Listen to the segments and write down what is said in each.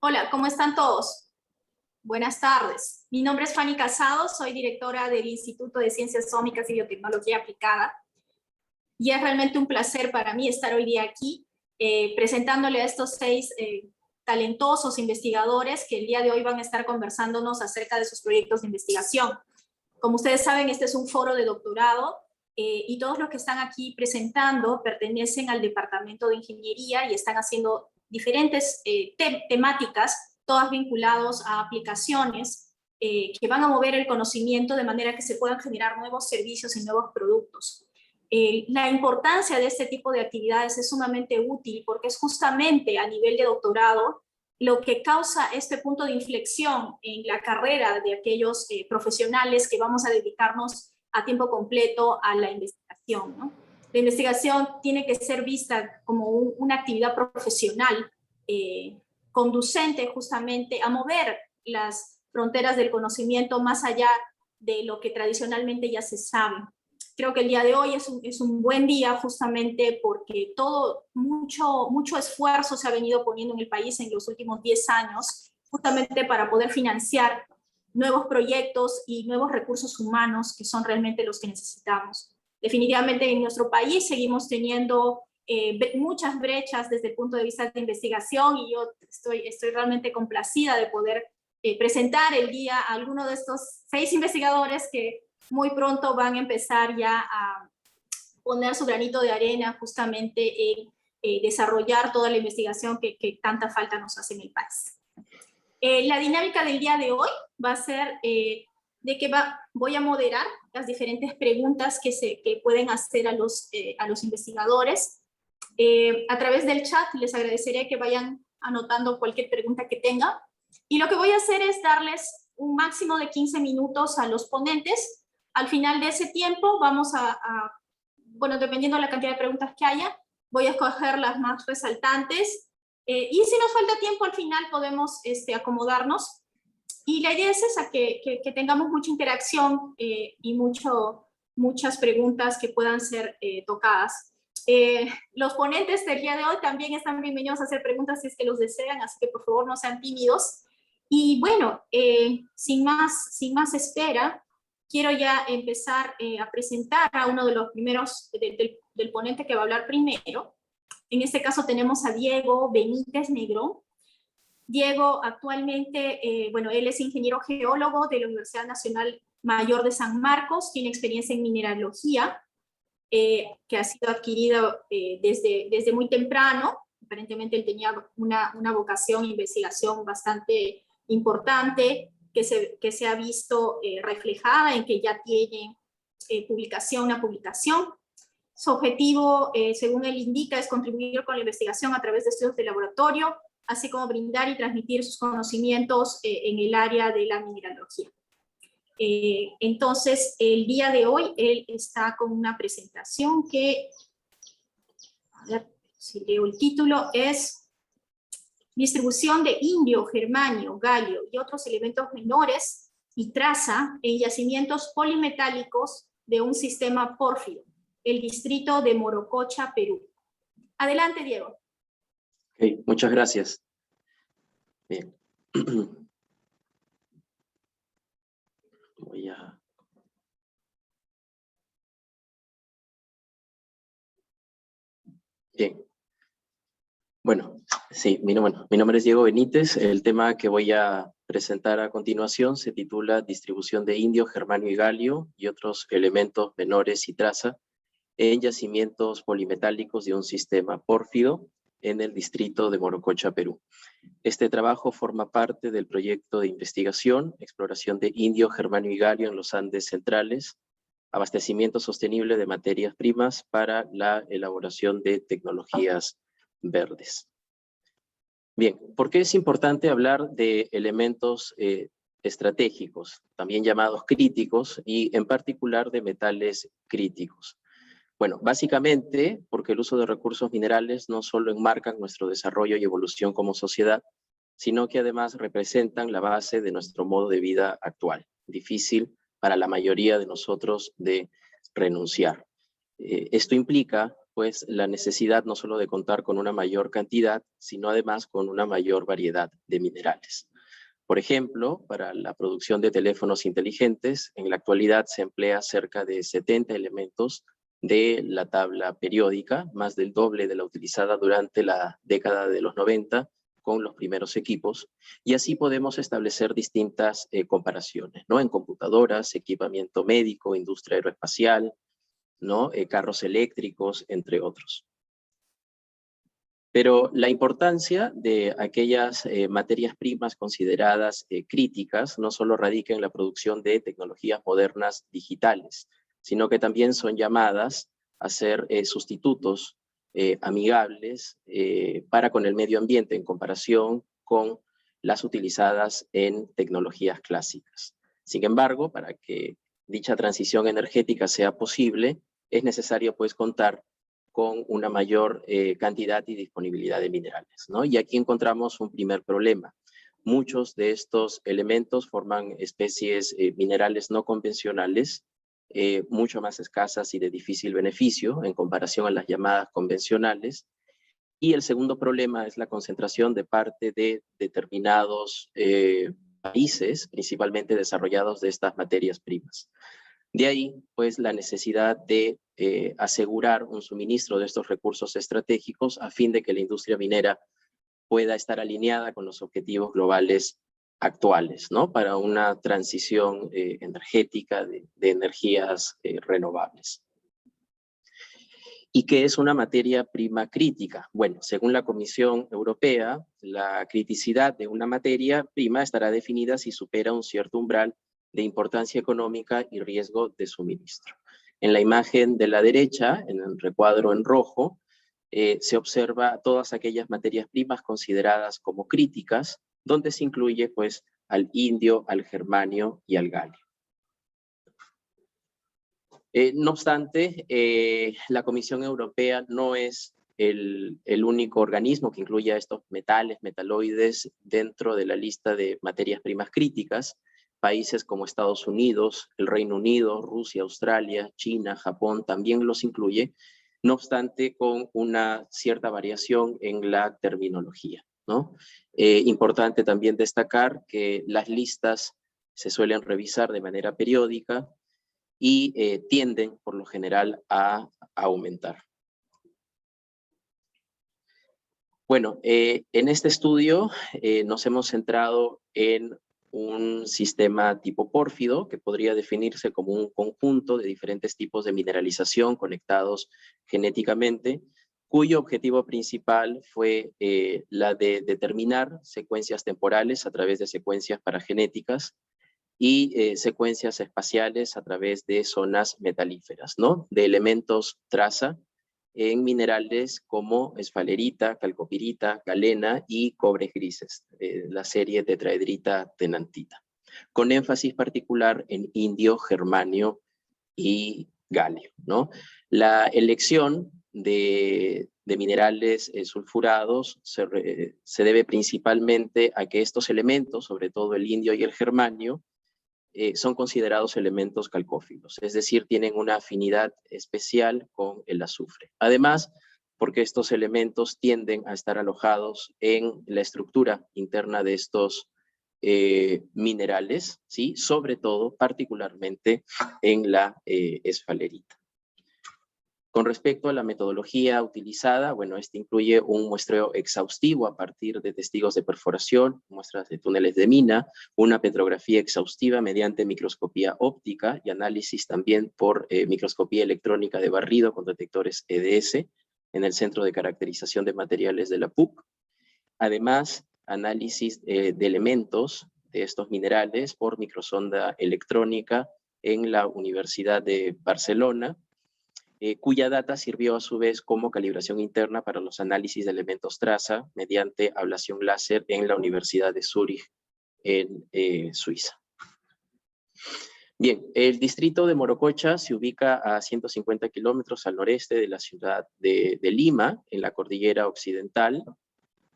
Hola, ¿cómo están todos? Buenas tardes. Mi nombre es Fanny Casado, soy directora del Instituto de Ciencias Ómicas y Biotecnología Aplicada. Y es realmente un placer para mí estar hoy día aquí presentándole a estos 6 talentosos investigadores que el día de hoy van a estar conversándonos acerca de sus proyectos de investigación. Como ustedes saben, este es un foro de doctorado y todos los que están aquí presentando pertenecen al Departamento de Ingeniería y están haciendo diferentes temáticas, todas vinculadas a aplicaciones que van a mover el conocimiento de manera que se puedan generar nuevos servicios y nuevos productos. La importancia de este tipo de actividades es sumamente útil porque es justamente a nivel de doctorado lo que causa este punto de inflexión en la carrera de aquellos profesionales que vamos a dedicarnos a tiempo completo a la investigación, ¿no? La investigación tiene que ser vista como una actividad profesional conducente justamente a mover las fronteras del conocimiento más allá de lo que tradicionalmente ya se sabe. Creo que el día de hoy es un buen día justamente porque mucho esfuerzo se ha venido poniendo en el país en los últimos 10 años justamente para poder financiar nuevos proyectos y nuevos recursos humanos que son realmente los que necesitamos. Definitivamente en nuestro país seguimos teniendo muchas brechas desde el punto de vista de investigación y yo estoy realmente complacida de poder presentar el día a alguno de estos 6 investigadores que muy pronto van a empezar ya a poner su granito de arena justamente en desarrollar toda la investigación que tanta falta nos hace en el país. La dinámica del día de hoy va a ser de que voy a moderar las diferentes preguntas que pueden hacer a los investigadores. A través del chat les agradecería que vayan anotando cualquier pregunta que tengan. Y lo que voy a hacer es darles un máximo de 15 minutos a los ponentes. Al final de ese tiempo vamos bueno, dependiendo de la cantidad de preguntas que haya, voy a escoger las más resaltantes. Y si nos falta tiempo, al final podemos acomodarnos. Y la idea es esa, que tengamos mucha interacción y muchas preguntas que puedan ser tocadas. Los ponentes del día de hoy también están bienvenidos a hacer preguntas si es que los desean, así que por favor no sean tímidos. Y bueno, sin más espera, quiero ya empezar a presentar a uno de los primeros, del ponente que va a hablar primero. En este caso tenemos a Diego Benítez Negrón. Diego actualmente, bueno, él es ingeniero geólogo de la Universidad Nacional Mayor de San Marcos, tiene experiencia en mineralogía, que ha sido adquirida desde muy temprano. Aparentemente él tenía una vocación e investigación bastante importante, que se ha visto reflejada en que ya tiene una publicación. Su objetivo, según él indica, es contribuir con la investigación a través de estudios de laboratorio, así como brindar y transmitir sus conocimientos en el área de la mineralogía. Entonces, el día de hoy, él está con una presentación que, a ver si leo el título, es distribución de indio, germanio, galio y otros elementos menores y traza en yacimientos polimetálicos de un sistema pórfido, el distrito de Morococha, Perú. Adelante, Diego. Okay, muchas gracias. Bien. Voy a... Bien. Bueno, sí, mi nombre es Diego Benítez. El tema que voy a presentar a continuación se titula Distribución de indio, germanio y galio y otros elementos menores y traza en yacimientos polimetálicos de un sistema pórfido en el distrito de Morococha, Perú. Este trabajo forma parte del proyecto de investigación, exploración de indio, germanio y galio en los Andes centrales, abastecimiento sostenible de materias primas para la elaboración de tecnologías verdes. Bien, ¿por qué es importante hablar de elementos estratégicos, también llamados críticos, y en particular de metales críticos? Bueno, básicamente porque el uso de recursos minerales no solo enmarcan nuestro desarrollo y evolución como sociedad, sino que además representan la base de nuestro modo de vida actual, difícil para la mayoría de nosotros de renunciar. Esto implica pues la necesidad no solo de contar con una mayor cantidad, sino además con una mayor variedad de minerales. Por ejemplo, para la producción de teléfonos inteligentes, en la actualidad se emplea cerca de 70 elementos de la tabla periódica, más del doble de la utilizada durante la década de los 90 con los primeros equipos, y así podemos establecer distintas comparaciones, ¿no? En computadoras, equipamiento médico, industria aeroespacial, ¿no? Carros eléctricos, entre otros. Pero la importancia de aquellas materias primas consideradas críticas no solo radica en la producción de tecnologías modernas digitales, sino que también son llamadas a ser sustitutos amigables para con el medio ambiente en comparación con las utilizadas en tecnologías clásicas. Sin embargo, para que dicha transición energética sea posible, es necesario pues contar con una mayor cantidad y disponibilidad de minerales, ¿no? Y aquí encontramos un primer problema. Muchos de estos elementos forman especies minerales no convencionales, mucho más escasas y de difícil beneficio en comparación a las llamadas convencionales. Y el segundo problema es la concentración de parte de determinados países, principalmente desarrollados, de estas materias primas. De ahí, pues, la necesidad de asegurar un suministro de estos recursos estratégicos a fin de que la industria minera pueda estar alineada con los objetivos globales actuales, ¿no? Para una transición energética de energías renovables. ¿Y qué es una materia prima crítica? Bueno, según la Comisión Europea, la criticidad de una materia prima estará definida si supera un cierto umbral de importancia económica y riesgo de suministro. En la imagen de la derecha, en el recuadro en rojo, se observa todas aquellas materias primas consideradas como críticas, donde se incluye pues al indio, al germanio y al galio. No obstante, la Comisión Europea no es el único organismo que incluye a estos metales, metaloides, dentro de la lista de materias primas críticas. Países como Estados Unidos, el Reino Unido, Rusia, Australia, China, Japón también los incluye, no obstante con una cierta variación en la terminología, ¿no? Importante también destacar que las listas se suelen revisar de manera periódica y tienden por lo general a aumentar. Bueno, en este estudio nos hemos centrado en un sistema tipo pórfido que podría definirse como un conjunto de diferentes tipos de mineralización conectados genéticamente, cuyo objetivo principal fue la de determinar secuencias temporales a través de secuencias paragenéticas y secuencias espaciales a través de zonas metalíferas, ¿no? De elementos traza en minerales como esfalerita, calcopirita, galena y cobres grises, la serie tetraedrita tenantita, con énfasis particular en indio, germanio y galio, ¿no? La elección de minerales sulfurados se debe principalmente a que estos elementos, sobre todo el indio y el germanio, son considerados elementos calcófilos, es decir, tienen una afinidad especial con el azufre. Además, porque estos elementos tienden a estar alojados en la estructura interna de estos minerales, ¿sí? Sobre todo, particularmente, en la esfalerita. Con respecto a la metodología utilizada, bueno, este incluye un muestreo exhaustivo a partir de testigos de perforación, muestras de túneles de mina, una petrografía exhaustiva mediante microscopía óptica y análisis también por microscopía electrónica de barrido con detectores EDS en el Centro de Caracterización de Materiales de la PUC. Además, análisis de elementos de estos minerales por microsonda electrónica en la Universidad de Barcelona, cuya data sirvió a su vez como calibración interna para los análisis de elementos traza mediante ablación láser en la Universidad de Zúrich, en Suiza. Bien, el distrito de Morococha se ubica a 150 kilómetros al noreste de la ciudad de Lima, en la cordillera occidental,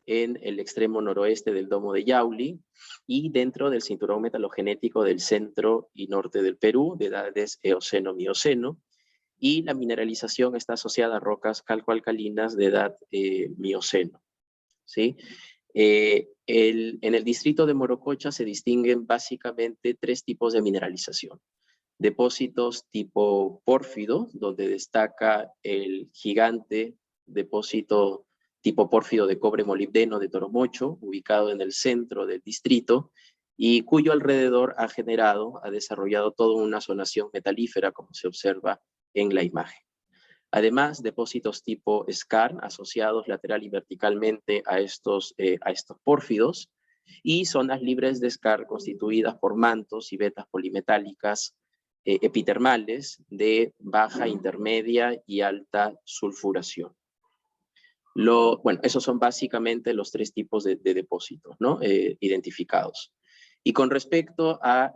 en el extremo noroeste del Domo de Yauli y dentro del cinturón metalogenético del centro y norte del Perú, de edades Eoceno-Mioceno, y la mineralización está asociada a rocas calcoalcalinas de edad mioceno, ¿sí? En el distrito de Morococha se distinguen básicamente 3 tipos de mineralización. Depósitos tipo pórfido, donde destaca el gigante depósito tipo pórfido de cobre molibdeno de Toromocho, ubicado en el centro del distrito, y cuyo alrededor ha desarrollado toda una zonación metalífera, como se observa en la imagen. Además, depósitos tipo skarn, asociados lateral y verticalmente a estos pórfidos, y zonas libres de skarn constituidas por mantos y vetas polimetálicas epitermales de baja, intermedia y alta sulfuración. Bueno, esos son básicamente los 3 tipos de depósitos, ¿no? Identificados. Y con respecto a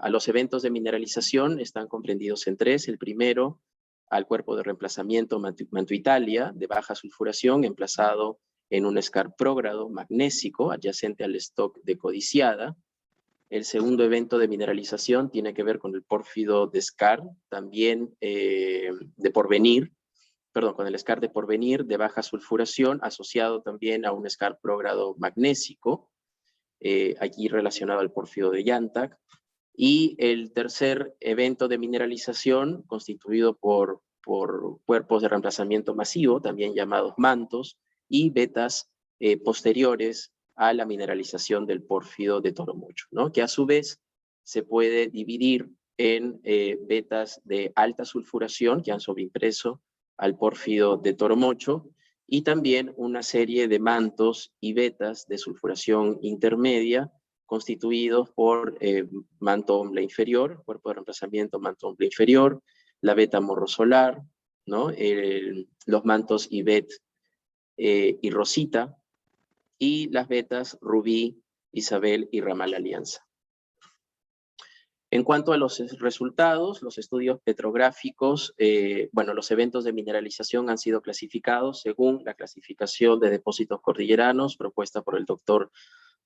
los eventos de mineralización, están comprendidos en 3. El primero, al cuerpo de reemplazamiento Mantuitalia, de baja sulfuración, emplazado en un skarn prógrado magnésico, adyacente al stock de Codiciada. El segundo evento de mineralización tiene que ver con el pórfido de skarn, también de Porvenir, perdón, con el skarn de Porvenir de baja sulfuración, asociado también a un skarn prógrado magnésico, aquí relacionado al pórfido de Yantac. Y el tercer evento de mineralización, constituido por cuerpos de reemplazamiento masivo, también llamados mantos, y vetas posteriores a la mineralización del pórfido de Toromocho, ¿no? Que a su vez se puede dividir en vetas de alta sulfuración, que han sobreimpreso al pórfido de Toromocho, y también una serie de mantos y vetas de sulfuración intermedia, constituidos por manto Ombla inferior, cuerpo de reemplazamiento manto Ombla inferior, la beta morro solar, ¿no? Los mantos Ibet y Rosita, y las vetas Rubí, Isabel y Ramal Alianza. En cuanto a los resultados, los estudios petrográficos, bueno, los eventos de mineralización han sido clasificados según la clasificación de depósitos cordilleranos propuesta por el doctor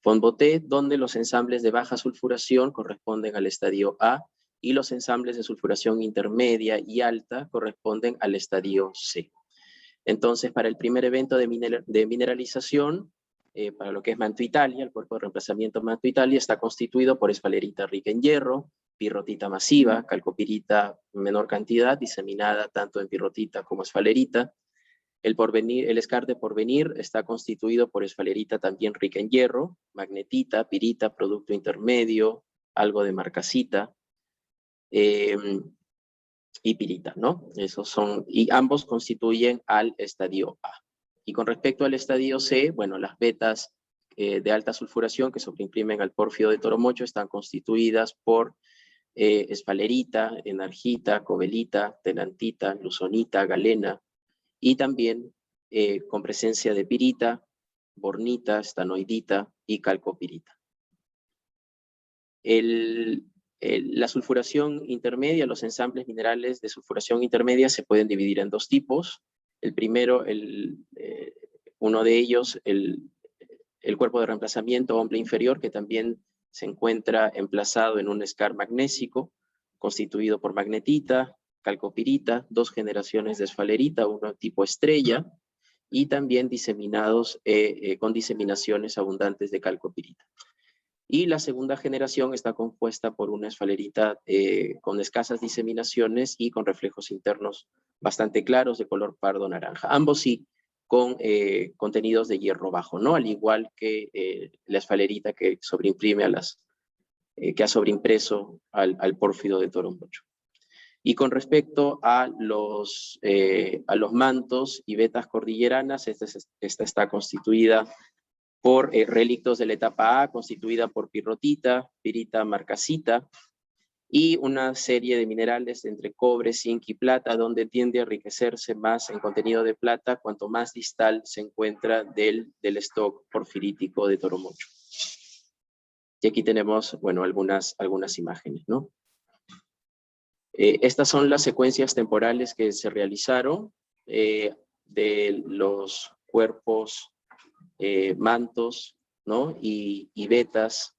von Botet, donde los ensambles de baja sulfuración corresponden al estadio A y los ensambles de sulfuración intermedia y alta corresponden al estadio C. Entonces, para el primer evento de mineralización, para lo que es Mantuitalia, el cuerpo de reemplazamiento Mantuitalia está constituido por esfalerita rica en hierro, pirrotita masiva, calcopirita en menor cantidad, diseminada tanto en pirrotita como esfalerita. El skarn de Porvenir está constituido por esfalerita también rica en hierro, magnetita, pirita, producto intermedio, algo de marcasita, y pirita, ¿no? Y ambos constituyen al estadio A. Y con respecto al estadio C, bueno, las vetas de alta sulfuración que sobreimprimen al pórfido de Toromocho están constituidas por esfalerita, enargita, cobelita, tenantita, luzonita, galena, y también con presencia de pirita, bornita, estanoidita y calcopirita. La sulfuración intermedia, los ensambles minerales de sulfuración intermedia se pueden dividir en 2 tipos. El primero, uno de ellos, el cuerpo de reemplazamiento Ombla inferior, que también se encuentra emplazado en un skarn magnésico, constituido por magnetita, calcopirita, 2 generaciones de esfalerita, uno tipo estrella, y también diseminados con diseminaciones abundantes de calcopirita. Y la segunda generación está compuesta por una esfalerita con escasas diseminaciones y con reflejos internos bastante claros de color pardo naranja. Ambos sí con contenidos de hierro bajo, ¿no? Al igual que la esfalerita que sobreimprime que ha sobreimpreso al pórfido de Toromocho. Y con respecto a los mantos y vetas cordilleranas, esta está constituida por relictos de la etapa A, constituida por pirrotita, pirita, marcasita, y una serie de minerales entre cobre, zinc y plata, donde tiende a enriquecerse más en contenido de plata cuanto más distal se encuentra del stock porfirítico de Toromocho. Y aquí tenemos, bueno, algunas imágenes, ¿no? Estas son las secuencias temporales que se realizaron de los cuerpos mantos, ¿no? y vetas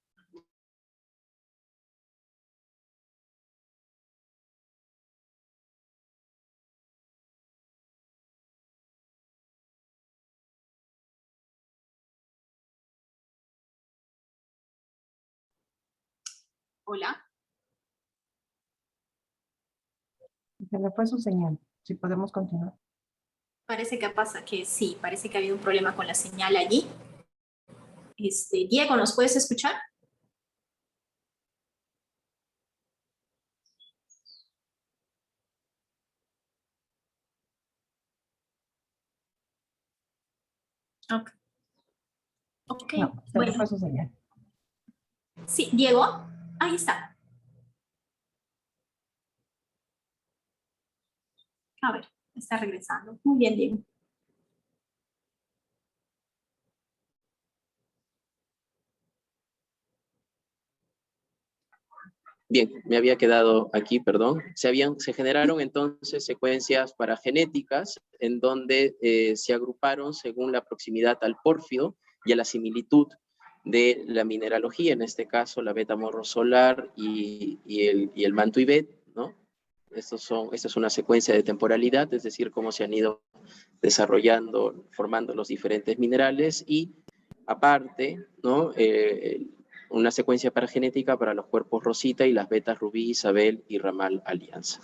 Hola. Se le fue su señal. Si podemos continuar. Parece que pasa que sí, parece que ha habido un problema con la señal allí. Diego, ¿nos puedes escuchar? Ok. Ok, No, se le bueno. fue su señal. Sí, Diego, ahí está. A ver, está regresando. Muy bien, Diego. Bien, me había quedado aquí, perdón. Se generaron entonces secuencias paragenéticas en donde se agruparon según la proximidad al pórfido y a la similitud de la mineralogía, en este caso la beta-morro solar y el manto Ibet, ¿no? Esta es una secuencia de temporalidad, es decir, cómo se han ido desarrollando, formando los diferentes minerales y aparte, ¿no? Una secuencia paragenética para los cuerpos Rosita y las betas Rubí, Isabel y Ramal Alianza.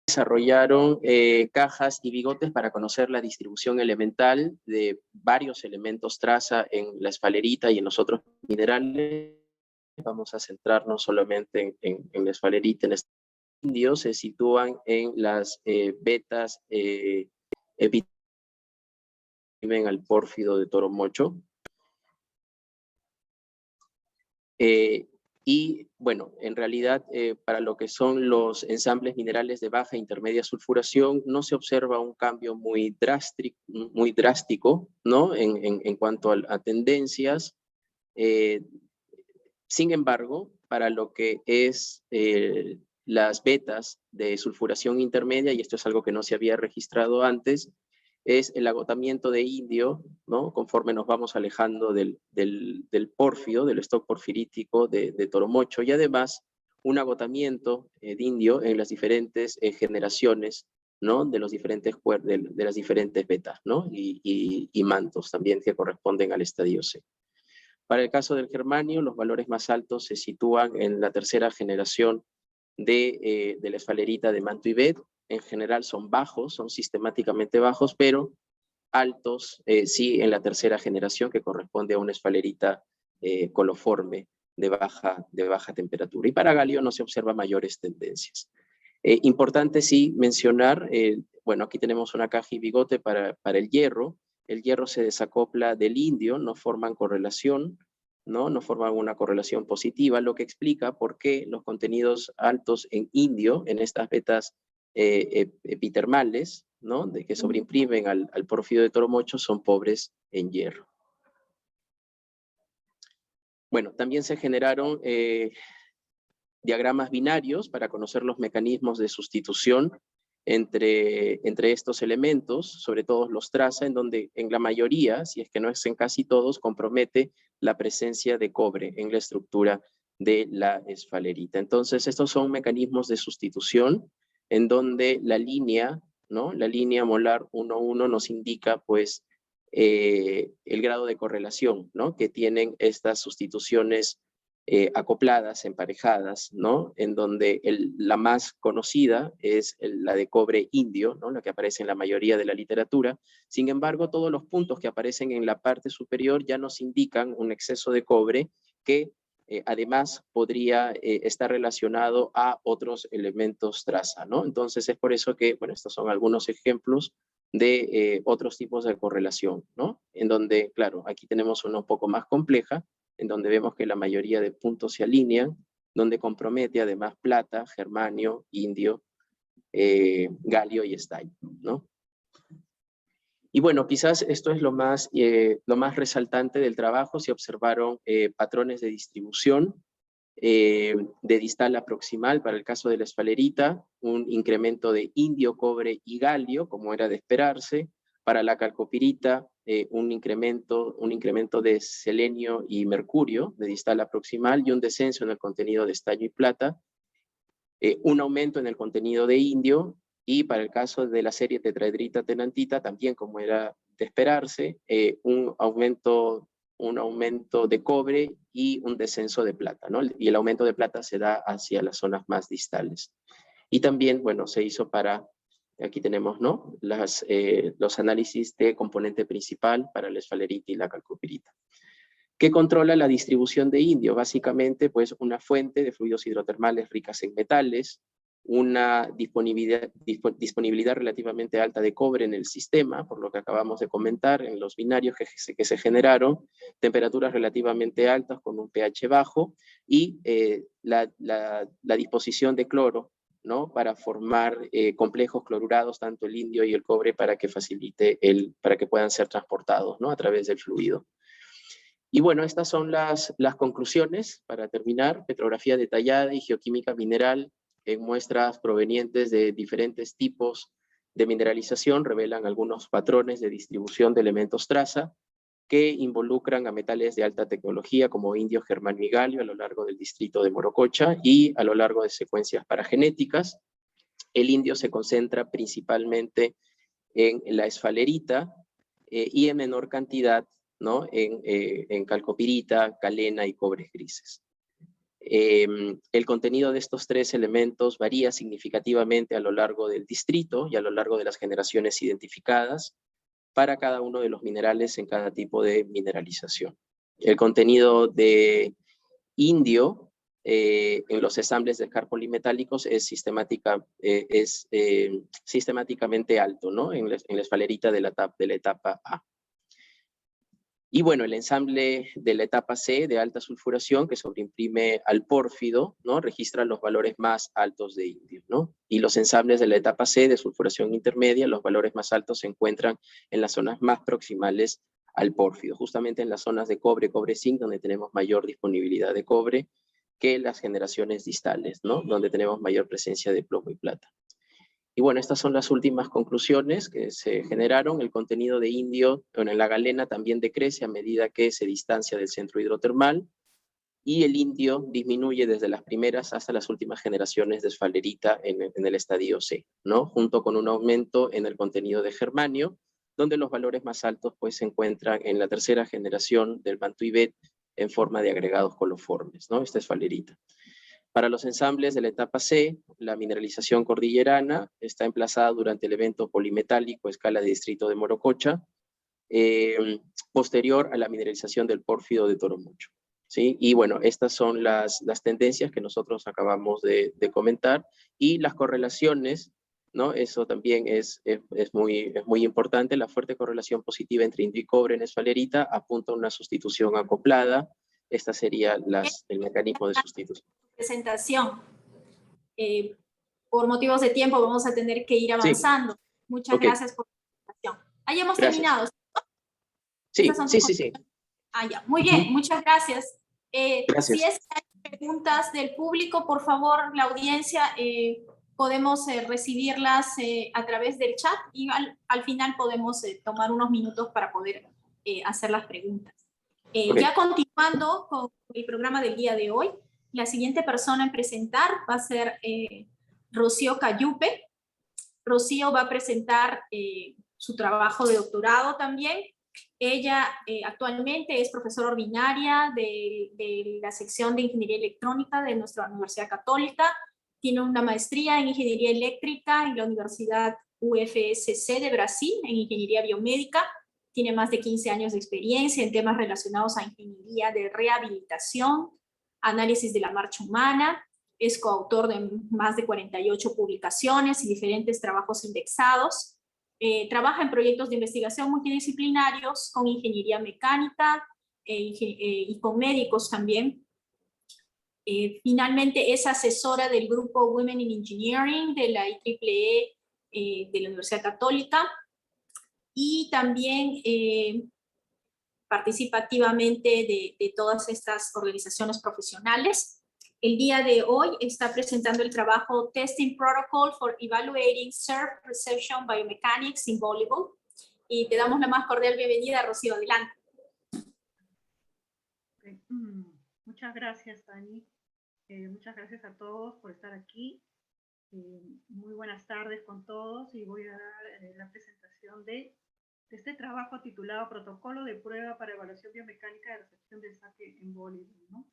Desarrollaron cajas y bigotes para conocer la distribución elemental de varios elementos traza en la esfalerita y en los otros minerales. Vamos a centrarnos solamente en la esfalerita. En este indio se sitúan en las betas al pórfido de Toromocho. Y bueno, en realidad para lo que son los ensambles minerales de baja e intermedia sulfuración no se observa un cambio muy drástico, ¿no? En cuanto a tendencias. Sin embargo, para lo que es las betas de sulfuración intermedia, y esto es algo que no se había registrado antes, es el agotamiento de indio, ¿no? Conforme nos vamos alejando del pórfido, del stock porfirítico de Toromocho, y además un agotamiento de indio en las diferentes generaciones, ¿no? De las diferentes betas, ¿no? Y mantos también que corresponden al estadio C. Para el caso del germanio, los valores más altos se sitúan en la tercera generación de la esfalerita de manto Ibet. En general son bajos, son sistemáticamente bajos, pero altos sí en la tercera generación, que corresponde a una esfalerita coloforme de baja temperatura. Y para galio no se observan mayores tendencias. Importante sí mencionar, bueno, aquí tenemos una caja y bigote para el hierro. El hierro se desacopla del indio, no forman correlación, no forman una correlación positiva, lo que explica por qué los contenidos altos en indio, en estas betas epitermales, ¿no? De que sobreimprimen al pórfido de Toromocho, son pobres en hierro. Bueno, también se generaron diagramas binarios para conocer los mecanismos de sustitución entre estos elementos, sobre todo los traza, en donde en la mayoría, si es que no es en casi todos, compromete la presencia de cobre en la estructura de la esfalerita. Entonces, estos son mecanismos de sustitución en donde la línea, ¿no? La línea molar 1,1 nos indica, pues, el grado de correlación, ¿no? Que tienen estas sustituciones acopladas, emparejadas, ¿no? En donde la más conocida es la de cobre indio, ¿no? La que aparece en la mayoría de la literatura. Sin embargo, todos los puntos que aparecen en la parte superior ya nos indican un exceso de cobre que además podría estar relacionado a otros elementos traza, ¿no? Entonces es por eso que, bueno, estos son algunos ejemplos de otros tipos de correlación, ¿no? En donde, claro, aquí tenemos una un poco más compleja, en donde vemos que la mayoría de puntos se alinean, donde compromete además plata, germanio, indio, galio y estaño, ¿no? Y bueno, quizás esto es lo más resaltante del trabajo. Se observaron patrones de distribución de distal a proximal para el caso de la esfalerita, un incremento de indio, cobre y galio, como era de esperarse. Para la calcopirita, un incremento de selenio y mercurio de distal a proximal y un descenso en el contenido de estaño y plata, un aumento en el contenido de indio, y para el caso de la serie tetraedrita tenantita, también como era de esperarse, un aumento un aumento de cobre y un descenso de plata, ¿no? Y el aumento de plata se da hacia las zonas más distales. Y también, bueno, se hizo para, aquí tenemos, ¿no? Los análisis de componente principal para la esfalerita y la calcopirita. ¿Qué controla la distribución de indio? Básicamente, pues, una fuente de fluidos hidrotermales ricas en metales, una disponibilidad relativamente alta de cobre en el sistema, por lo que acabamos de comentar, en los binarios que se generaron, temperaturas relativamente altas con un pH bajo, y la disposición de cloro, ¿no? Para formar complejos clorurados, tanto el indio y el cobre, para que facilite para que puedan ser transportados, ¿no? A través del fluido. Y bueno, estas son las conclusiones. Para terminar: petrografía detallada y geoquímica mineral en muestras provenientes de diferentes tipos de mineralización revelan algunos patrones de distribución de elementos traza que involucran a metales de alta tecnología como indio, germanio y galio a lo largo del distrito de Morococha y a lo largo de secuencias paragenéticas. El indio se concentra principalmente en la esfalerita y en menor cantidad, ¿no? En calcopirita, galena y cobres grises. El contenido de estos tres elementos varía significativamente a lo largo del distrito y a lo largo de las generaciones identificadas para cada uno de los minerales en cada tipo de mineralización. El contenido de indio en los ensambles de carpolimetálicos es sistemáticamente alto, ¿no? En la esfalerita de la etapa A. Y bueno, el ensamble de la etapa C de alta sulfuración que sobreimprime al pórfido, ¿no? Registra los valores más altos de indio, ¿no? Y los ensambles de la etapa C de sulfuración intermedia, los valores más altos se encuentran en las zonas más proximales al pórfido, justamente en las zonas de cobre, cobre-zinc, donde tenemos mayor disponibilidad de cobre que las generaciones distales, ¿no? Donde tenemos mayor presencia de plomo y plata. Y bueno, estas son las últimas conclusiones que se generaron. El contenido de indio en la galena también decrece a medida que se distancia del centro hidrotermal, y el indio disminuye desde las primeras hasta las últimas generaciones de esfalerita en el estadio C, ¿no? Junto con un aumento en el contenido de germanio, donde los valores más altos pues, se encuentran en la tercera generación del mantuibet en forma de agregados coloformes, ¿no? Esta esfalerita. Para los ensambles de la etapa C, la mineralización cordillerana está emplazada durante el evento polimetálico a escala de distrito de Morococha, posterior a la mineralización del pórfido de Toromucho, ¿sí? Y bueno, estas son las tendencias que nosotros acabamos de comentar, y las correlaciones, ¿no? Eso también es muy importante. La fuerte correlación positiva entre indio y cobre en esfalerita apunta a una sustitución acoplada. Esta sería el mecanismo de sustitución. Presentación. Por motivos de tiempo vamos a tener que ir avanzando. Sí. Muchas gracias por la presentación. Ahí hemos terminado. Sí, sí. Ah, ya. Muy bien, muchas gracias. Gracias. Si es que hay preguntas del público, por favor, la audiencia, podemos recibirlas a través del chat, y al final podemos tomar unos minutos para poder hacer las preguntas. Ya continuando con el programa del día de hoy, la siguiente persona en presentar va a ser Rocío Cayupe. Rocío va a presentar su trabajo de doctorado también. Ella actualmente es profesora ordinaria de la sección de Ingeniería Electrónica de nuestra Universidad Católica. Tiene una maestría en Ingeniería Eléctrica en la Universidad UFSC de Brasil, en Ingeniería Biomédica. Tiene más de 15 años de experiencia en temas relacionados a ingeniería de rehabilitación, análisis de la marcha humana. Es coautor de más de 48 publicaciones y diferentes trabajos indexados. Trabaja en proyectos de investigación multidisciplinarios con ingeniería mecánica y con médicos también. Finalmente es asesora del grupo Women in Engineering de la IEEE de la Universidad Católica, y también participa activamente de todas estas organizaciones profesionales. El día de hoy está presentando el trabajo Testing Protocol for Evaluating Surf Reception Biomechanics in Volleyball. Y te damos la más cordial bienvenida, Rocío. Adelante. Okay. Muchas gracias, Dani. Muchas gracias a todos por estar aquí. Muy buenas tardes con todos, y voy a dar la presentación de de este trabajo titulado Protocolo de prueba para evaluación biomecánica de recepción del saque en voleibol, ¿no?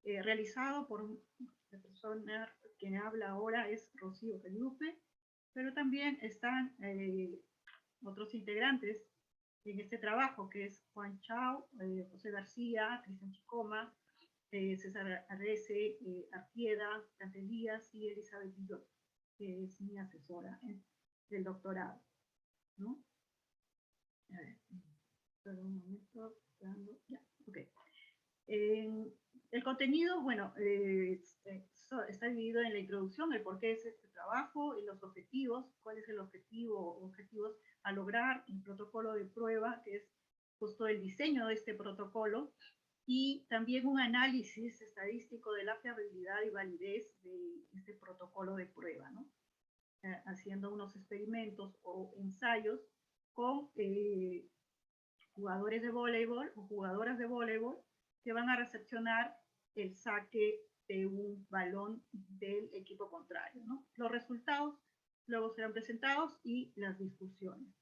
Realizado por la persona que habla ahora es Rocío Felipe, pero también están otros integrantes en este trabajo, que es Juan Chao, José García, Cristian Chicoma, César Arrece, Artieda, Cantelías y Elizabeth Villot, que es mi asesora del doctorado, ¿no? A ver, espera un momento, ya, ok. El contenido, bueno, está dividido en la introducción, el por qué es este trabajo y los objetivos, cuál es el objetivo o objetivos a lograr, el protocolo de prueba, que es justo el diseño de este protocolo, y también un análisis estadístico de la fiabilidad y validez de este protocolo de prueba, ¿no? Haciendo unos experimentos o ensayos con jugadores de voleibol o jugadoras de voleibol que van a recepcionar el saque de un balón del equipo contrario, ¿no? Los resultados luego serán presentados y las discusiones.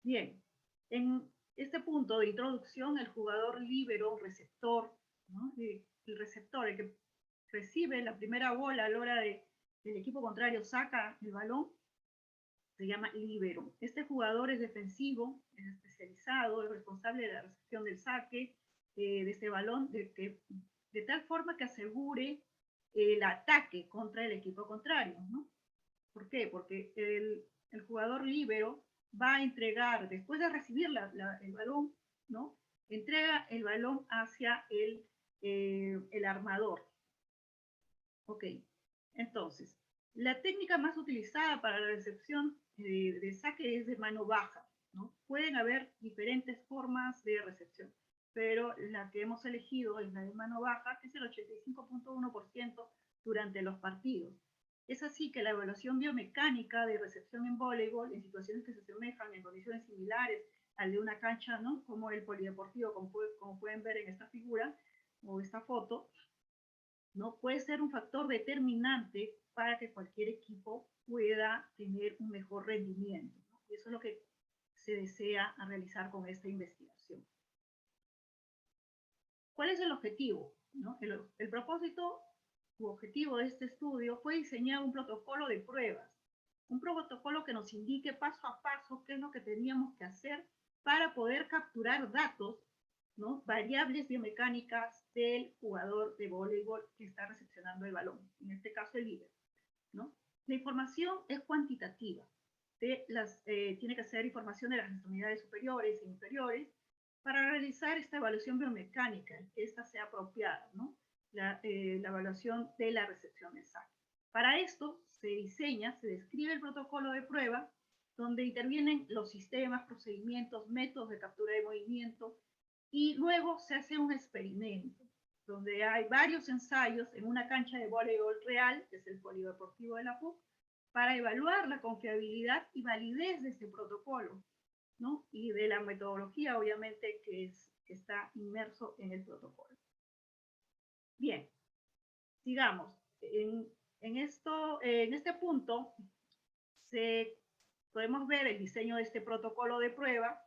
Bien, en este punto de introducción, el jugador líbero, receptor, ¿no? El receptor, el que recibe la primera bola a la hora del equipo contrario, saca el balón, se llama líbero. Este jugador es defensivo, es especializado, es responsable de la recepción del saque de este balón, de tal forma que asegure el ataque contra el equipo contrario, ¿no? ¿Por qué? Porque el jugador líbero va a entregar, después de recibir el balón, ¿no? Entrega el balón hacia el armador. Ok, entonces, la técnica más utilizada para la recepción de saque es de mano baja, ¿no? Pueden haber diferentes formas de recepción, pero la que hemos elegido es la de mano baja, que es el 85.1% durante los partidos. Es así que la evaluación biomecánica de recepción en voleibol, en situaciones que se asemejan en condiciones similares al de una cancha, ¿no? Como el polideportivo, como pueden ver en esta figura o esta foto, ¿no? Puede ser un factor determinante para que cualquier equipo pueda tener un mejor rendimiento, ¿no? Y eso es lo que se desea realizar con esta investigación. ¿Cuál es el objetivo? ¿No? El propósito u objetivo de este estudio fue diseñar un protocolo de pruebas, un protocolo que nos indique paso a paso qué es lo que teníamos que hacer para poder capturar datos, ¿no? Variables biomecánicas del jugador de voleibol que está recepcionando el balón, en este caso el líder, ¿no? La información es cuantitativa, tiene que ser información de las extremidades superiores e inferiores para realizar esta evaluación biomecánica, que esta sea apropiada, ¿no? La evaluación de la recepción del saque. Para esto se diseña, se describe el protocolo de prueba, donde intervienen los sistemas, procedimientos, métodos de captura de movimiento, y luego se hace un experimento, donde hay varios ensayos en una cancha de voleibol real, que es el polideportivo de la PUC, para evaluar la confiabilidad y validez de este protocolo, ¿no? Y de la metodología, obviamente, que está inmerso en el protocolo. Bien, sigamos. En este punto podemos ver el diseño de este protocolo de prueba,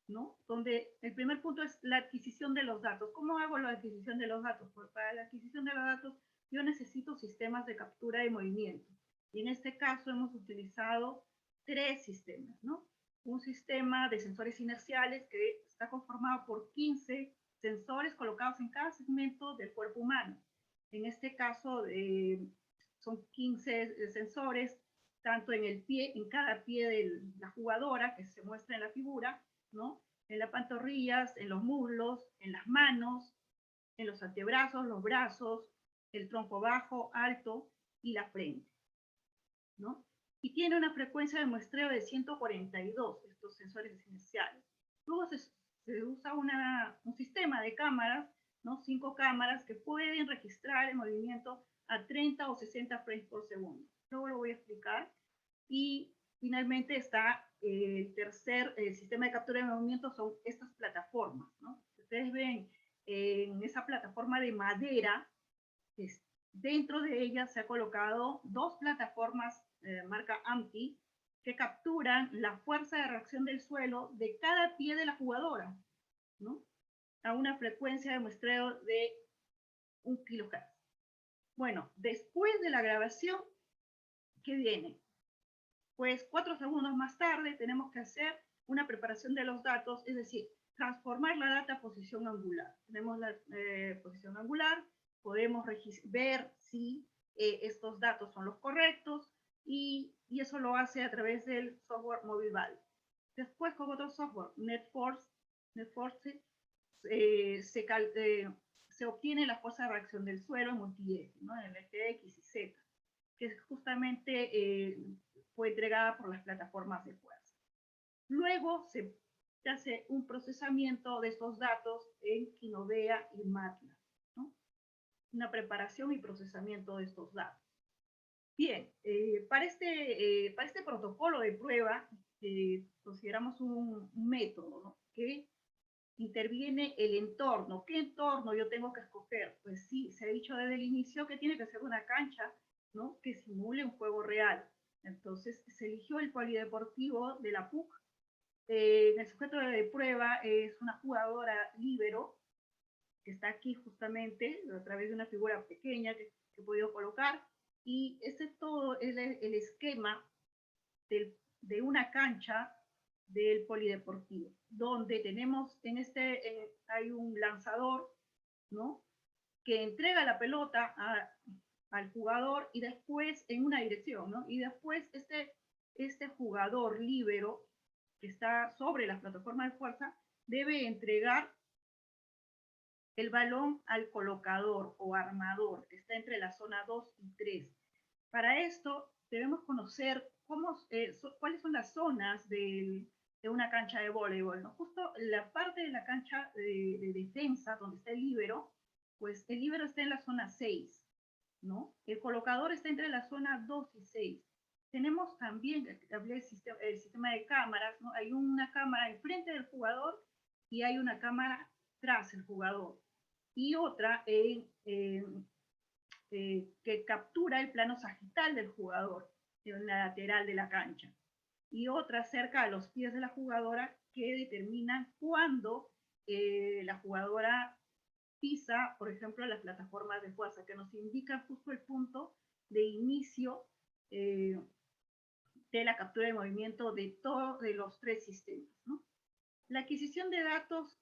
¿no? Donde el primer punto es la adquisición de los datos. ¿Cómo hago la adquisición de los datos? Pues para la adquisición de los datos yo necesito sistemas de captura de movimiento. Y en este caso hemos utilizado 3 sistemas, ¿no? Un sistema de sensores inerciales que está conformado por 15 sensores colocados en cada segmento del cuerpo humano. En este caso son 15 sensores, tanto en el pie, en cada pie de la jugadora, que se muestra en la figura, ¿no? En las pantorrillas, en los muslos, en las manos, en los antebrazos, los brazos, el tronco bajo, alto y la frente, ¿no? Y tiene una frecuencia de muestreo de 142, estos sensores inerciales. Luego se usa un sistema de cámaras, ¿no? 5 cámaras que pueden registrar el movimiento a 30 o 60 frames por segundo. Luego lo voy a explicar. Y finalmente está el tercer sistema de captura de movimiento, son estas plataformas, ¿no? Ustedes ven en esa plataforma de madera, dentro de ella se ha colocado 2 plataformas marca AMTI, que capturan la fuerza de reacción del suelo de cada pie de la jugadora, ¿no? A una frecuencia de muestreo de 1 kHz. Bueno, después de la grabación, ¿qué viene? Pues 4 segundos más tarde tenemos que hacer una preparación de los datos, es decir, transformar la data a posición angular. Tenemos la posición angular, podemos ver si estos datos son los correctos y eso lo hace a través del software Mobilvalve. Después, con otro software, NetForce se obtiene la fuerza de reacción del suelo en multieje, ¿no? En el eje X y Z, que justamente fue entregada por las plataformas de fuerza. Luego se hace un procesamiento de estos datos en Kinovea y MATLAB, ¿no? Una preparación y procesamiento de estos datos. Bien, para este protocolo de prueba consideramos un método, ¿no? Que interviene el entorno. ¿Qué entorno yo tengo que escoger? Pues sí, se ha dicho desde el inicio que tiene que ser una cancha, ¿no? Que simule un juego real. Entonces se eligió el polideportivo de la PUC. El sujeto de prueba es una jugadora líbero, que está aquí justamente a través de una figura pequeña que he podido colocar. Y este es todo el esquema de una cancha del polideportivo, donde tenemos hay un lanzador, ¿no? Que entrega la pelota al jugador y después en una dirección, ¿no? Y después este jugador líbero que está sobre la plataforma de fuerza debe entregar el balón al colocador o armador que está entre la zona 2 y 3. Para esto debemos conocer cuáles son las zonas de una cancha de voleibol, ¿no? Justo la parte de la cancha de defensa, donde está el líbero, pues el líbero está en la zona 6, ¿no? El colocador está entre la zona 2 y 6. Tenemos también el sistema de cámaras, ¿no? Hay una cámara enfrente del jugador y hay una cámara tras el jugador. Y otra que captura el plano sagital del jugador en la lateral de la cancha, y otra cerca a los pies de la jugadora que determinan cuándo la jugadora pisa, por ejemplo, las plataformas de fuerza, que nos indican justo el punto de inicio de la captura de movimiento de todos los 3 sistemas, ¿no? La adquisición de datos,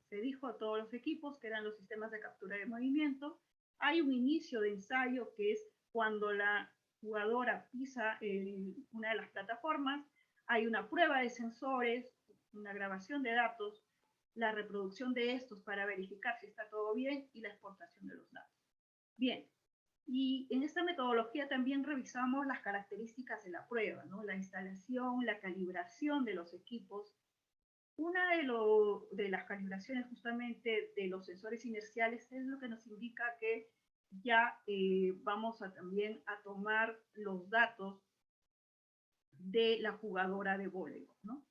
se dijo a todos los equipos que eran los sistemas de captura de movimiento. Hay un inicio de ensayo que es cuando la jugadora pisa una de las plataformas, hay una prueba de sensores, una grabación de datos, la reproducción de estos para verificar si está todo bien y la exportación de los datos. Bien, y en esta metodología también revisamos las características de la prueba, ¿no? La instalación, la calibración de los equipos. Una de las calibraciones justamente de los sensores inerciales es lo que nos indica que ya vamos también a tomar los datos de la jugadora de voleibol, ¿no?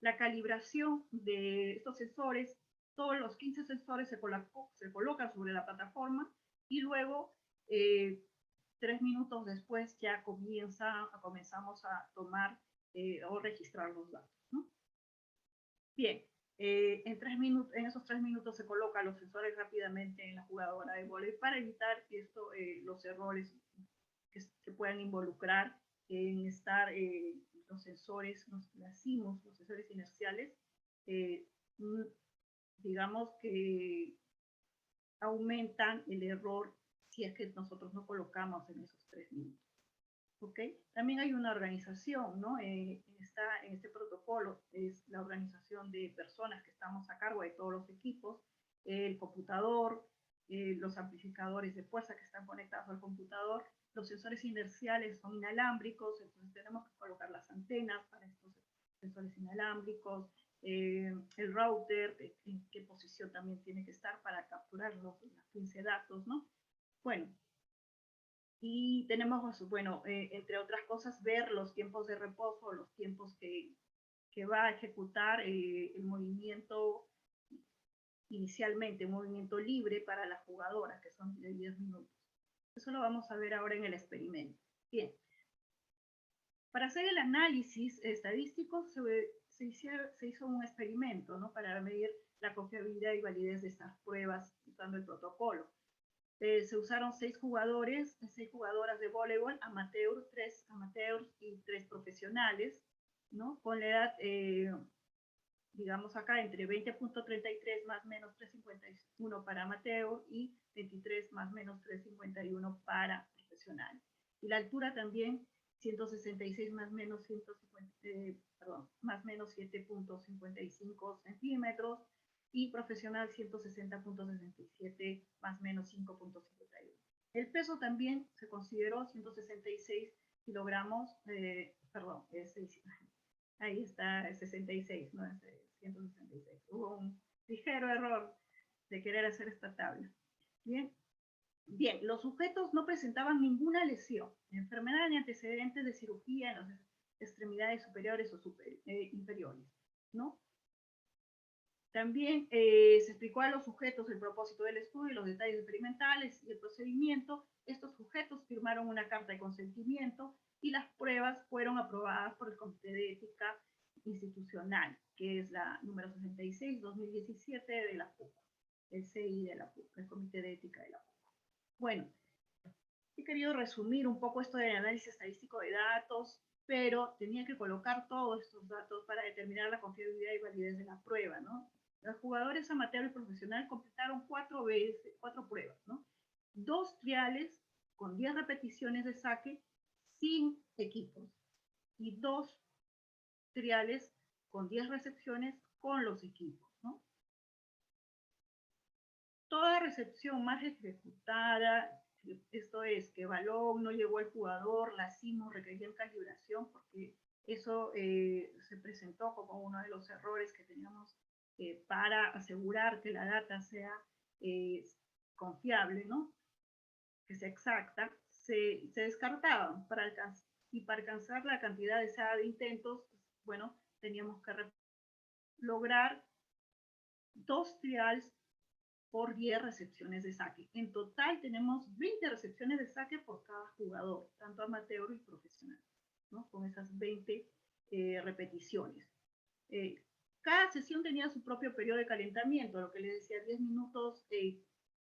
La calibración de estos sensores, todos los 15 sensores se colocan sobre la plataforma y luego 3 minutos después ya comenzamos a tomar o registrar los datos, ¿no? Bien, en esos 3 minutos se colocan los sensores rápidamente en la jugadora de voleibol para evitar los errores que puedan involucrar en estar los sensores, los sensores inerciales, digamos que aumentan el error si es que nosotros no colocamos en esos 3 minutos. ¿Okay? También hay una organización, ¿no? En este protocolo es la organización de personas que estamos a cargo de todos los equipos, el computador, los amplificadores de fuerza que están conectados al computador, los sensores inerciales son inalámbricos, entonces tenemos que colocar las antenas para estos sensores inalámbricos, el router, en qué posición también tiene que estar para capturar los 15 datos, ¿no? Bueno, y tenemos, bueno, entre otras cosas, ver los tiempos de reposo, los tiempos que va a ejecutar el movimiento inicialmente, un movimiento libre para la jugadora, que son de 10 minutos. Eso lo vamos a ver ahora en el experimento. Bien. Para hacer el análisis estadístico se hizo un experimento, ¿no? Para medir la confiabilidad y validez de estas pruebas usando el protocolo. Se usaron 6 jugadoras de voleibol, amateur, 3 amateurs y 3 profesionales, ¿no? Con la edad, digamos acá, entre 20.33 más menos 3.51 para amateur y 23 más menos 3.51 para profesional. Y la altura también 166 más menos 7.55 centímetros, y profesional 160.67 más menos 5.51. El peso también se consideró 166 kilogramos, perdón, ahí está 66, no es 166. Hubo un ligero error de querer hacer esta tabla. Bien, los sujetos no presentaban ninguna lesión, enfermedad ni antecedentes de cirugía en las extremidades superiores o inferiores, ¿no? También se explicó a los sujetos el propósito del estudio, los detalles experimentales y el procedimiento. Estos sujetos firmaron una carta de consentimiento y las pruebas fueron aprobadas por el Comité de Ética Institucional, que es la número 66-2017 de la PUC, el CI de la PUC, el Comité de Ética de la PUC. Bueno, he querido resumir un poco esto del análisis estadístico de datos, pero tenía que colocar todos estos datos para determinar la confiabilidad y validez de la prueba, ¿no? Los jugadores amateur y profesional completaron 4 pruebas, ¿no? 2 triales con 10 repeticiones de saque sin equipos y 2 triales con 10 recepciones con los equipos, ¿no? Toda recepción más ejecutada, esto es, que balón no llegó al jugador, la CIMO requerían calibración, porque eso se presentó como uno de los errores que teníamos para asegurar que la data sea confiable, ¿no? Que sea exacta, se descartaban y para alcanzar la cantidad deseada de intentos, bueno, teníamos que lograr 2 trials por 10 recepciones de saque. En total tenemos 20 recepciones de saque por cada jugador, tanto amateur y profesional, ¿no? Con esas 20 repeticiones. Cada sesión tenía su propio periodo de calentamiento, lo que les decía, 10 minutos,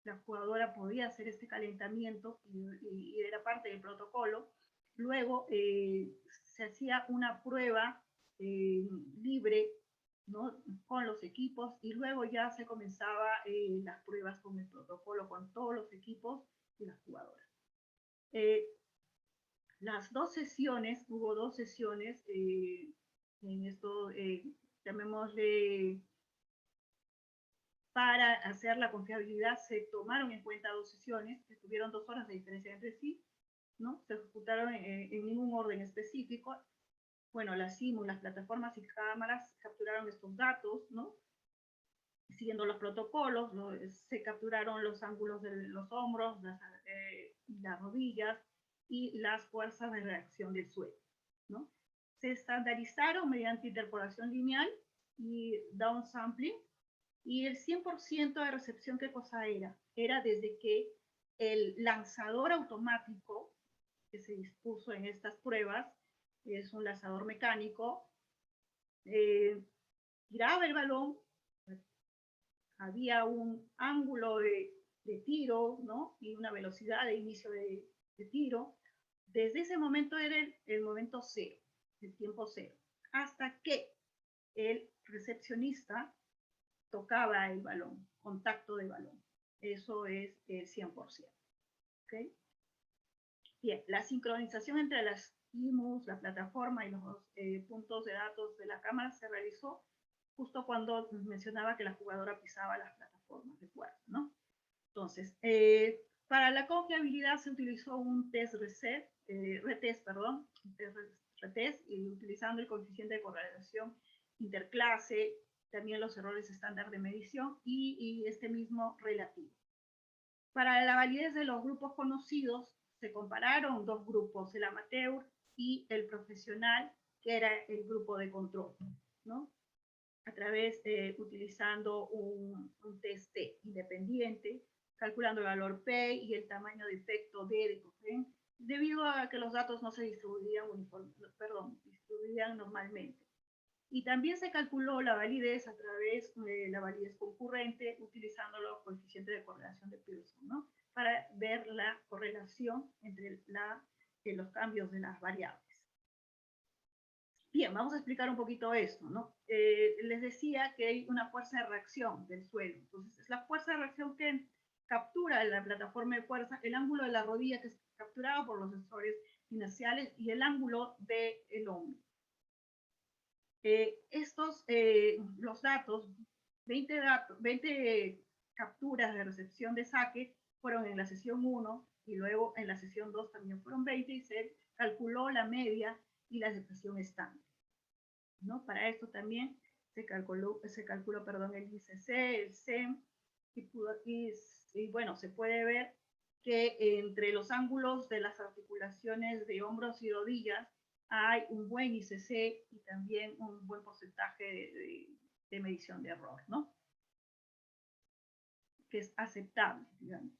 la jugadora podía hacer este calentamiento y era parte del protocolo. Luego se hacía una prueba libre, ¿no? Con los equipos, y luego ya se comenzaba las pruebas con el protocolo, con todos los equipos y las jugadoras. Las 2 sesiones, hubo 2 sesiones, en esto, llamémosle, para hacer la confiabilidad, se tomaron en cuenta 2 sesiones, que tuvieron 2 horas de diferencia entre sí, ¿no? Se ejecutaron en ningún orden específico. Bueno, las CIMU, las plataformas y cámaras capturaron estos datos, ¿no? Siguiendo los protocolos, se capturaron los ángulos de los hombros, las rodillas y las fuerzas de reacción del suelo, ¿no? Se estandarizaron mediante interpolación lineal y downsampling, y el 100% de recepción, ¿qué cosa era? Era desde que el lanzador automático que se dispuso en estas pruebas, es un lanzador mecánico, tiraba el balón, había un ángulo de tiro, ¿no? Y una velocidad de inicio de tiro. Desde ese momento era el momento cero, el tiempo cero, hasta que el recepcionista tocaba el balón, contacto de balón. Eso es el 100%. ¿Okay? Bien, la sincronización entre las IMUs, la plataforma y los puntos de datos de la cámara se realizó justo cuando mencionaba que la jugadora pisaba las plataformas de fuerza, ¿no? Entonces, para la confiabilidad se utilizó un test retest, y utilizando el coeficiente de correlación interclase, también los errores estándar de medición y este mismo relativo. Para la validez de los grupos conocidos, se compararon 2 grupos, el amateur y el profesional, que era el grupo de control, ¿no? A través, utilizando un test T independiente, calculando el valor P y el tamaño de efecto D de Cohen debido a que los datos no se distribuían, distribuían normalmente. Y también se calculó la validez a través de la validez concurrente utilizando los coeficientes de correlación de Pearson, ¿no? Para ver la correlación entre los cambios de las variables. Bien, vamos a explicar un poquito esto, ¿no? Les decía que hay una fuerza de reacción del suelo. Entonces, es la fuerza de reacción que captura en la plataforma de fuerza el ángulo de la rodilla, que es capturado por los sensores inerciales, y el ángulo del hombro. Los datos, 20 capturas de recepción de saque fueron en la sesión 1 y luego en la sesión 2 también fueron 20 y se calculó la media y la depresión estándar, ¿no? Para esto también se calculó el ICC, el SEM, y bueno, se puede ver que entre los ángulos de las articulaciones de hombros y rodillas hay un buen ICC y también un buen porcentaje de medición de error, ¿no? Que es aceptable, digamos.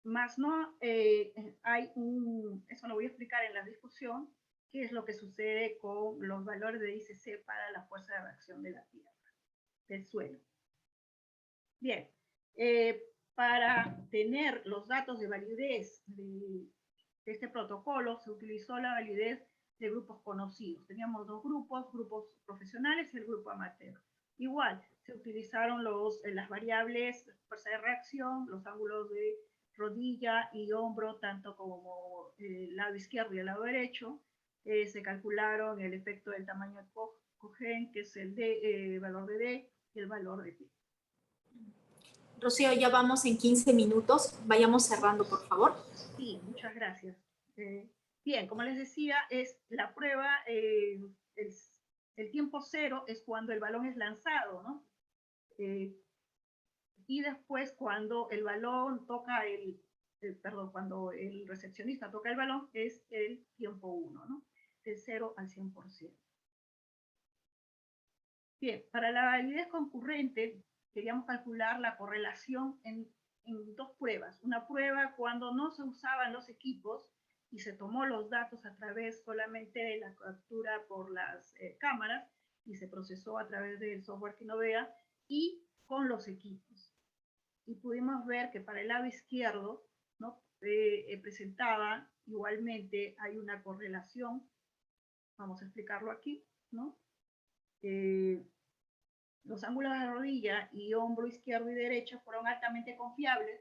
Más no hay eso lo voy a explicar en la discusión, qué es lo que sucede con los valores de ICC para la fuerza de reacción de la tierra, del suelo. Bien, para tener los datos de validez de este protocolo, se utilizó la validez de grupos conocidos. Teníamos dos grupos profesionales y el grupo amateur. Igual, se utilizaron las variables, fuerza de reacción, los ángulos de rodilla y hombro, tanto como el lado izquierdo y el lado derecho. Se calcularon el efecto del tamaño de Cohen, que es el valor de D y el valor de T. Rocío, ya vamos en 15 minutos. Vayamos cerrando, por favor. Sí, muchas gracias. Bien, como les decía, es la prueba, el tiempo cero es cuando el balón es lanzado, ¿no? Y después cuando el balón toca cuando el recepcionista toca el balón es el tiempo 1, ¿no? Del 0 al 100%. Bien, para la validez concurrente queríamos calcular la correlación en dos pruebas. Una prueba cuando no se usaban los equipos y se tomó los datos a través solamente de la captura por las cámaras y se procesó a través del software Kinovea, y con los equipos. Y pudimos ver que para el lado izquierdo, ¿no? Presentaba igualmente, hay una correlación, vamos a explicarlo aquí, ¿no? Los ángulos de rodilla y hombro izquierdo y derecho fueron altamente confiables,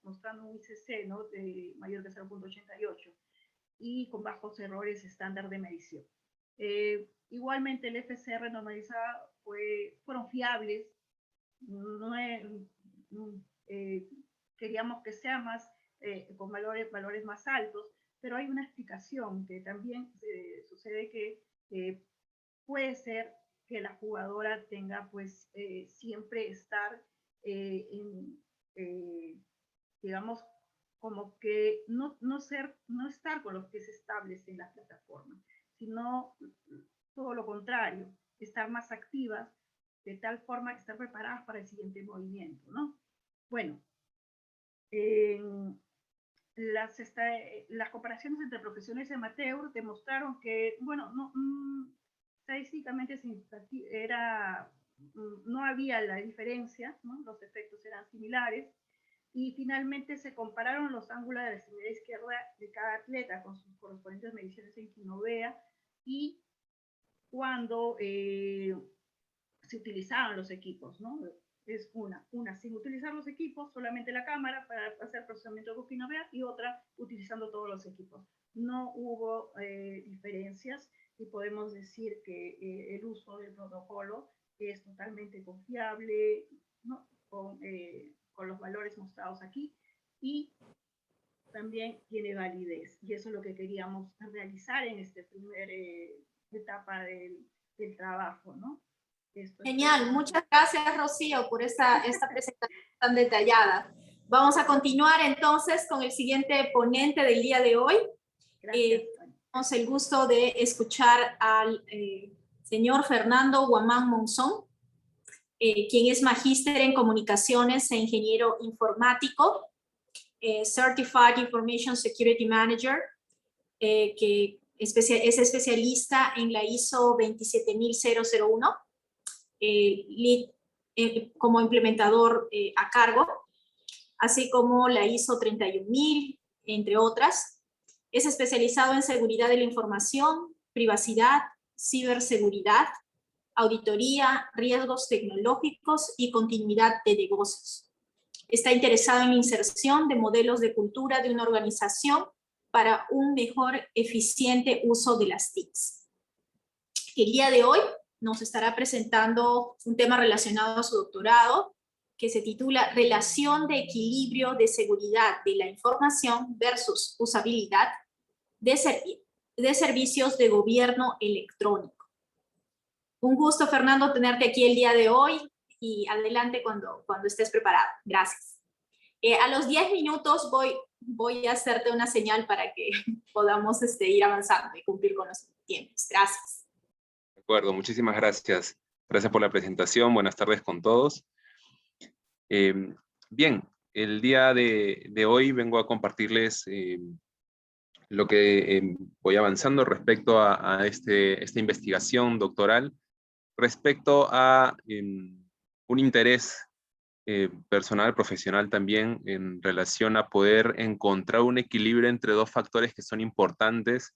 mostrando un ICC, ¿no? de mayor que 0.88 y con bajos errores estándar de medición. Igualmente el FCR normalizado fueron fiables, queríamos que sea más, con valores más altos, pero hay una explicación que también sucede que puede ser que la jugadora tenga pues siempre estar digamos como que no estar con los pies estables en la plataforma, sino todo lo contrario, estar más activas de tal forma que estar preparadas para el siguiente movimiento, ¿no? Bueno, las comparaciones entre profesionales y amateur demostraron que, bueno, estadísticamente no había la diferencia, ¿no? Los efectos eran similares, y finalmente se compararon los ángulos de la extremidad izquierda de cada atleta con sus correspondientes mediciones en Kinovea, y cuando se utilizaban los equipos, ¿no? Es una sin utilizar los equipos, solamente la cámara para hacer procesamiento con Kinovea, y otra utilizando todos los equipos. No hubo diferencias, y podemos decir que el uso del protocolo es totalmente confiable, ¿no? Con los valores mostrados aquí, y también tiene validez, y eso es lo que queríamos realizar en esta primera etapa del trabajo, ¿no? Genial, muchas gracias Rocío por esta presentación tan detallada. Vamos a continuar entonces con el siguiente ponente del día de hoy. Gracias. Tenemos el gusto de escuchar al señor Fernando Guamán Monzón, quien es magíster en comunicaciones e ingeniero informático. Certified Information Security Manager, que es especialista en la ISO 27001, como implementador a cargo, así como la ISO 31000, entre otras. Es especializado en seguridad de la información, privacidad, ciberseguridad, auditoría, riesgos tecnológicos y continuidad de negocios. Está interesado en la inserción de modelos de cultura de una organización para un mejor, eficiente uso de las TICs. El día de hoy nos estará presentando un tema relacionado a su doctorado, que se titula Relación de equilibrio de seguridad de la información versus usabilidad de servicios de gobierno electrónico. Un gusto, Fernando, tenerte aquí el día de hoy, y adelante cuando estés preparado. Gracias. A los 10 minutos voy a hacerte una señal para que podamos ir avanzando y cumplir con los tiempos. Gracias. De acuerdo, muchísimas gracias. Gracias por la presentación. Buenas tardes con todos. Bien, el día de hoy vengo a compartirles lo que voy avanzando respecto a esta investigación doctoral, respecto a un interés personal, profesional también, en relación a poder encontrar un equilibrio entre dos factores que son importantes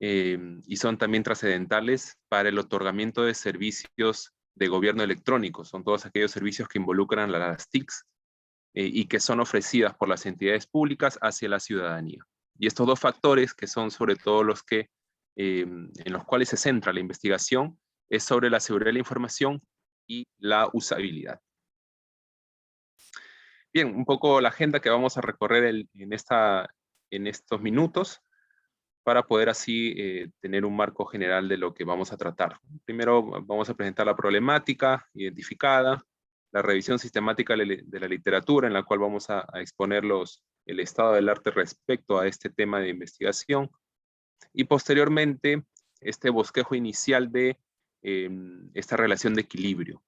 y son también trascendentales para el otorgamiento de servicios de gobierno electrónico. Son todos aquellos servicios que involucran las TICs y que son ofrecidas por las entidades públicas hacia la ciudadanía. Y estos dos factores, que son sobre todo los que, en los cuales se centra la investigación, es sobre la seguridad de la información y la usabilidad. Bien, un poco la agenda que vamos a recorrer en estos minutos, para poder así tener un marco general de lo que vamos a tratar. Primero vamos a presentar la problemática identificada, la revisión sistemática de la literatura, en la cual vamos a exponer el estado del arte respecto a este tema de investigación, y posteriormente este bosquejo inicial de esta relación de equilibrio,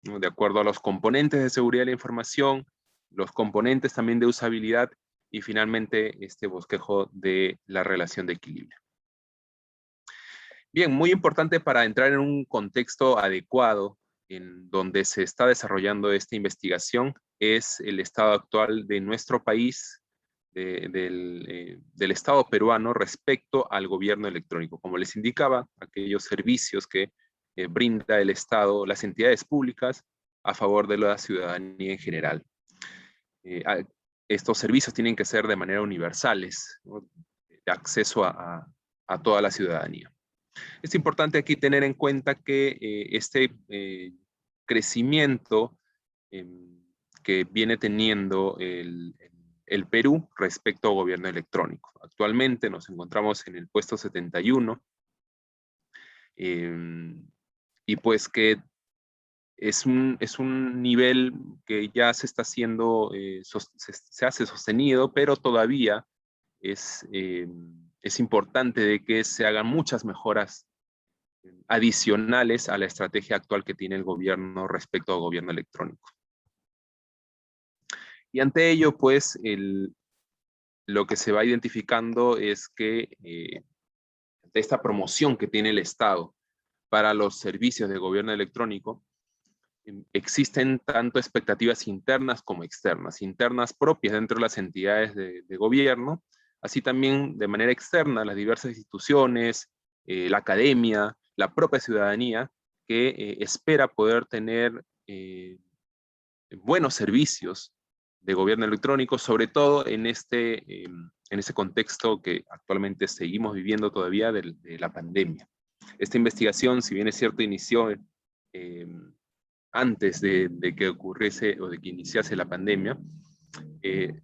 ¿no? De acuerdo a los componentes de seguridad de la información, los componentes también de usabilidad, y finalmente este bosquejo de la relación de equilibrio. Bien, muy importante para entrar en un contexto adecuado en donde se está desarrollando esta investigación es el estado actual de nuestro país, del Estado peruano respecto al gobierno electrónico. Como les indicaba, aquellos servicios que brinda el Estado, las entidades públicas, a favor de la ciudadanía en general. Estos servicios tienen que ser de manera universales, ¿no? De acceso a toda la ciudadanía. Es importante aquí tener en cuenta que este crecimiento que viene teniendo el Perú respecto al gobierno electrónico. Actualmente nos encontramos en el puesto 71, y pues que es un nivel que ya se está haciendo, se hace sostenido, pero todavía es importante de que se hagan muchas mejoras adicionales a la estrategia actual que tiene el gobierno respecto al gobierno electrónico. Y ante ello, pues, lo que se va identificando es que de esta promoción que tiene el Estado para los servicios de gobierno electrónico, existen tanto expectativas internas como externas. Internas propias dentro de las entidades de gobierno, así también de manera externa las diversas instituciones, la academia, la propia ciudadanía, que espera poder tener buenos servicios de gobierno electrónico, sobre todo en ese contexto que actualmente seguimos viviendo todavía de la pandemia. Esta investigación, si bien es cierto, inició antes de que ocurriese o de que iniciase la pandemia,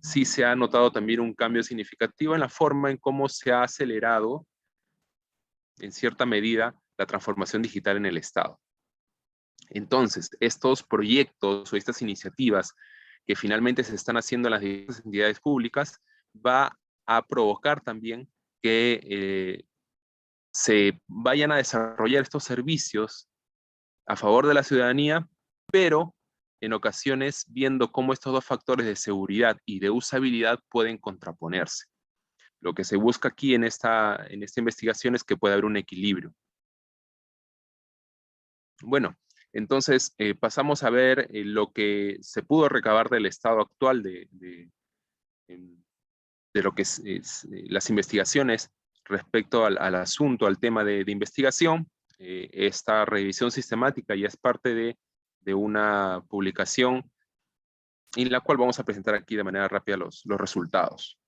sí se ha notado también un cambio significativo en la forma en cómo se ha acelerado, en cierta medida, la transformación digital en el Estado. Entonces, estos proyectos o estas iniciativas que finalmente se están haciendo en las diversas entidades públicas va a provocar también que se vayan a desarrollar estos servicios a favor de la ciudadanía, pero en ocasiones viendo cómo estos dos factores de seguridad y de usabilidad pueden contraponerse. Lo que se busca aquí en esta investigación es que pueda haber un equilibrio. Bueno, entonces pasamos a ver lo que se pudo recabar del estado actual de lo que es las investigaciones respecto al asunto, al tema de investigación. Esta revisión sistemática ya es parte de una publicación en la cual vamos a presentar aquí de manera rápida los resultados.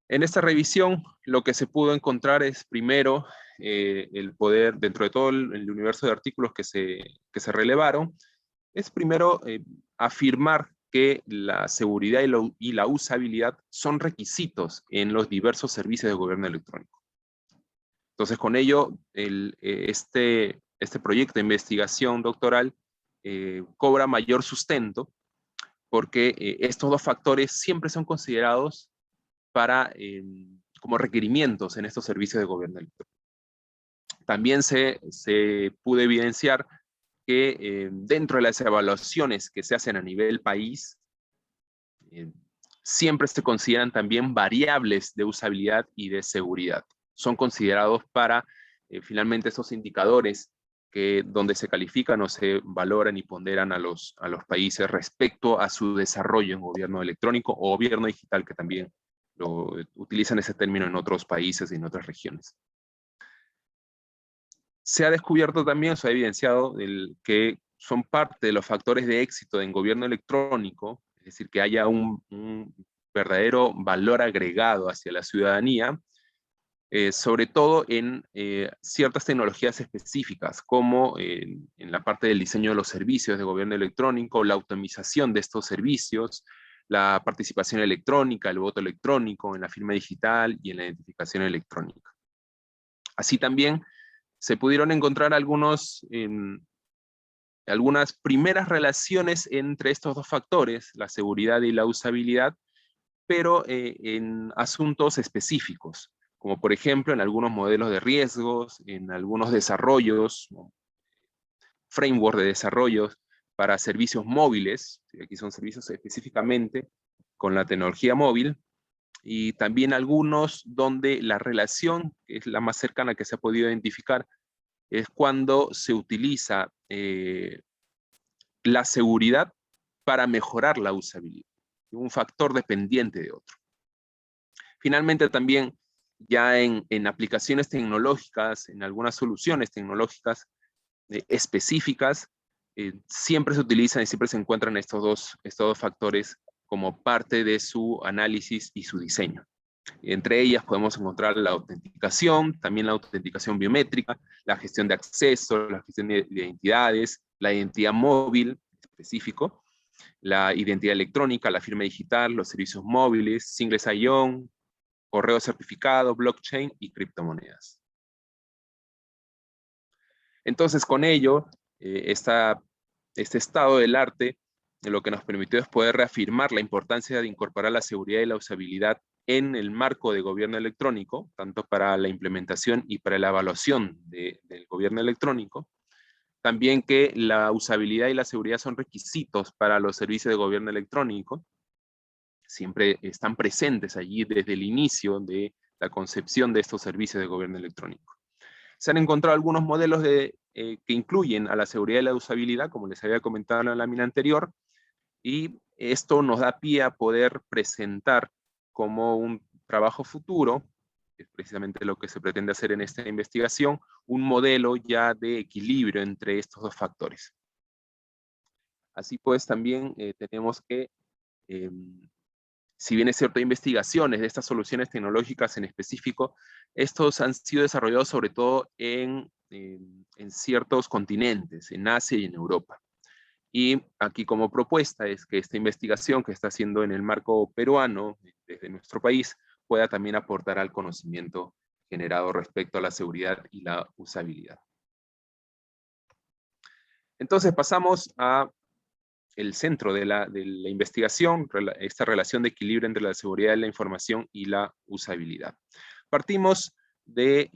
En esta revisión, lo que se pudo encontrar es, primero, el poder, dentro de todo el universo de artículos que se relevaron, es primero afirmar que la seguridad y la usabilidad son requisitos en los diversos servicios de gobierno electrónico. Entonces, con ello, este proyecto de investigación doctoral cobra mayor sustento, porque estos dos factores siempre son considerados como requerimientos en estos servicios de gobierno electrónico. También se pudo evidenciar que dentro de las evaluaciones que se hacen a nivel país, siempre se consideran también variables de usabilidad y de seguridad. Son considerados para, finalmente, esos indicadores donde se califican o se valoran y ponderan a los países respecto a su desarrollo en gobierno electrónico o gobierno digital, que también utilizan ese término en otros países y en otras regiones. Se ha descubierto también, se ha evidenciado que son parte de los factores de éxito en gobierno electrónico, es decir, que haya un verdadero valor agregado hacia la ciudadanía, sobre todo en ciertas tecnologías específicas, como en la parte del diseño de los servicios de gobierno electrónico, la automatización de estos servicios, la participación electrónica, el voto electrónico, en la firma digital y en la identificación electrónica. Así también se pudieron encontrar algunas primeras relaciones entre estos dos factores, la seguridad y la usabilidad, pero en asuntos específicos, como por ejemplo en algunos modelos de riesgos, en algunos desarrollos, framework de desarrollos para servicios móviles, aquí son servicios específicamente con la tecnología móvil, y también algunos donde la relación, que es la más cercana que se ha podido identificar, es cuando se utiliza la seguridad para mejorar la usabilidad, un factor dependiente de otro. Finalmente también ya en aplicaciones tecnológicas, en algunas soluciones tecnológicas específicas, siempre se utilizan y siempre se encuentran estos dos factores como parte de su análisis y su diseño. Entre ellas podemos encontrar la autenticación, también la autenticación biométrica, la gestión de acceso, la gestión de identidades, la identidad móvil específico, la identidad electrónica, la firma digital, los servicios móviles, single sign-on, correo certificado, blockchain y criptomonedas. Entonces, con ello, este estado del arte lo que nos permitió es poder reafirmar la importancia de incorporar la seguridad y la usabilidad en el marco de gobierno electrónico, tanto para la implementación y para la evaluación del gobierno electrónico. También que la usabilidad y la seguridad son requisitos para los servicios de gobierno electrónico. Siempre están presentes allí desde el inicio de la concepción de estos servicios de gobierno electrónico. Se han encontrado algunos modelos que incluyen a la seguridad y la usabilidad, como les había comentado en la lámina anterior, y esto nos da pie a poder presentar como un trabajo futuro, que es precisamente lo que se pretende hacer en esta investigación, un modelo ya de equilibrio entre estos dos factores. Así pues, también tenemos que, si bien es cierto, hay investigaciones de estas soluciones tecnológicas en específico, estos han sido desarrollados sobre todo en ciertos continentes, en Asia y en Europa. Y aquí como propuesta es que esta investigación que está haciendo en el marco peruano, desde nuestro país, pueda también aportar al conocimiento generado respecto a la seguridad y la usabilidad. Entonces pasamos a el centro de la investigación, esta relación de equilibrio entre la seguridad de la información y la usabilidad. Partimos de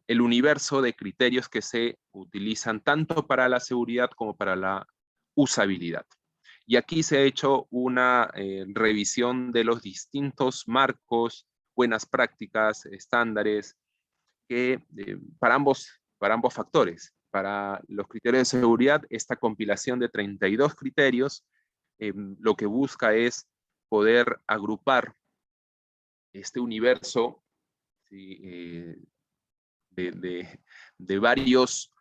el universo de criterios que se utilizan tanto para la seguridad como para la usabilidad. Y aquí se ha hecho una revisión de los distintos marcos, buenas prácticas, estándares, que para ambos factores. Para los criterios de seguridad, esta compilación de 32 criterios lo que busca es poder agrupar este universo, ¿sí? de varios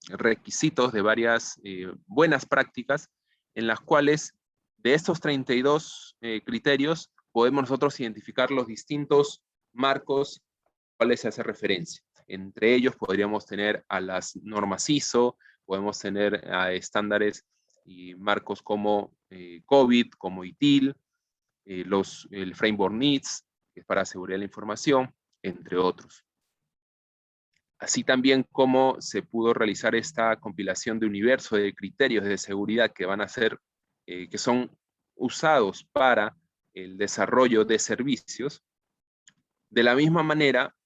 requisitos, de varias buenas prácticas, en las cuales de estos 32 criterios podemos nosotros identificar los distintos marcos a los cuales se hace referencia. Entre ellos podríamos tener a las normas ISO, podemos tener a estándares y marcos como COVID, como ITIL, el Framework NIST, que es para seguridad de la información, entre otros. Así también como se pudo realizar esta compilación de universo de criterios de seguridad que van a ser, que son usados para el desarrollo de servicios. De la misma manera,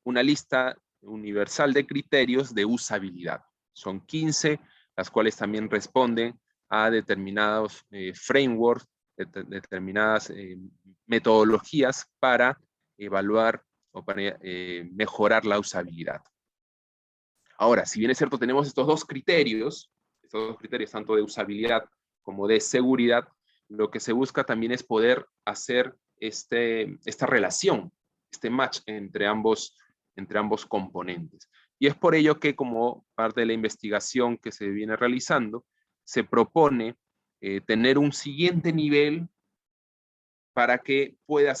una lista universal de criterios de usabilidad. Son 15, las cuales también responden a determinados frameworks, determinadas metodologías para evaluar o para mejorar la usabilidad. Ahora, si bien es cierto, tenemos estos dos criterios tanto de usabilidad como de seguridad, lo que se busca también es poder hacer esta relación, este match entre ambos componentes. Y es por ello que, como parte de la investigación que se viene realizando, se propone tener un siguiente nivel para que pueda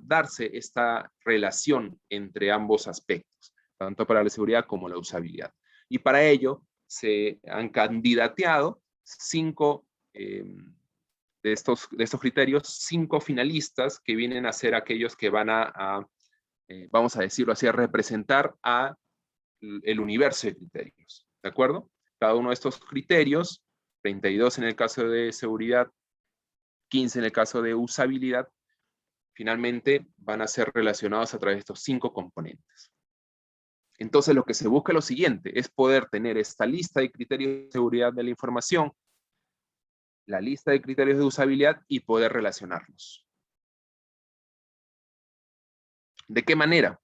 darse esta relación entre ambos aspectos, tanto para la seguridad como la usabilidad. Y para ello se han candidateado 5 de estos criterios, 5 finalistas que vienen a ser aquellos que van vamos a decirlo así, a representar a el universo de criterios, ¿de acuerdo? Cada uno de estos criterios, 32 en el caso de seguridad, 15 en el caso de usabilidad, finalmente van a ser relacionados a través de estos 5 componentes. Entonces lo que se busca es lo siguiente, es poder tener esta lista de criterios de seguridad de la información, la lista de criterios de usabilidad y poder relacionarlos. ¿De qué manera?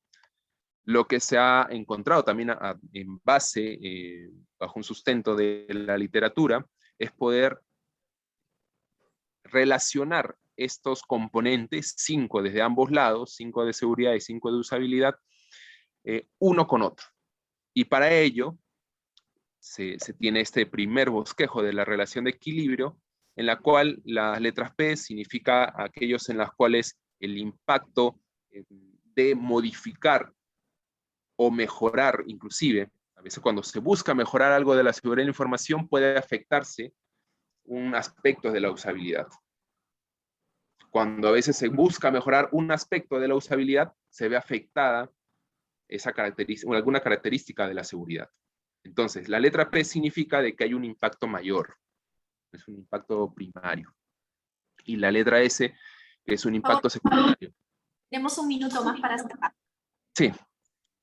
Lo que se ha encontrado también en base, bajo un sustento de la literatura, es poder relacionar estos componentes, 5 desde ambos lados, 5 de seguridad y 5 de usabilidad, uno con otro. Y para ello se tiene este primer bosquejo de la relación de equilibrio, en la cual las letras P significa aquellos en las cuales el impacto de modificar o mejorar, inclusive, a veces cuando se busca mejorar algo de la seguridad de la información, puede afectarse un aspecto de la usabilidad. Cuando a veces se busca mejorar un aspecto de la usabilidad, se ve afectada alguna característica de la seguridad. Entonces, la letra P significa de que hay un impacto mayor, es un impacto primario. Y la letra S es un impacto secundario. Tenemos un minuto más para cerrar. Sí,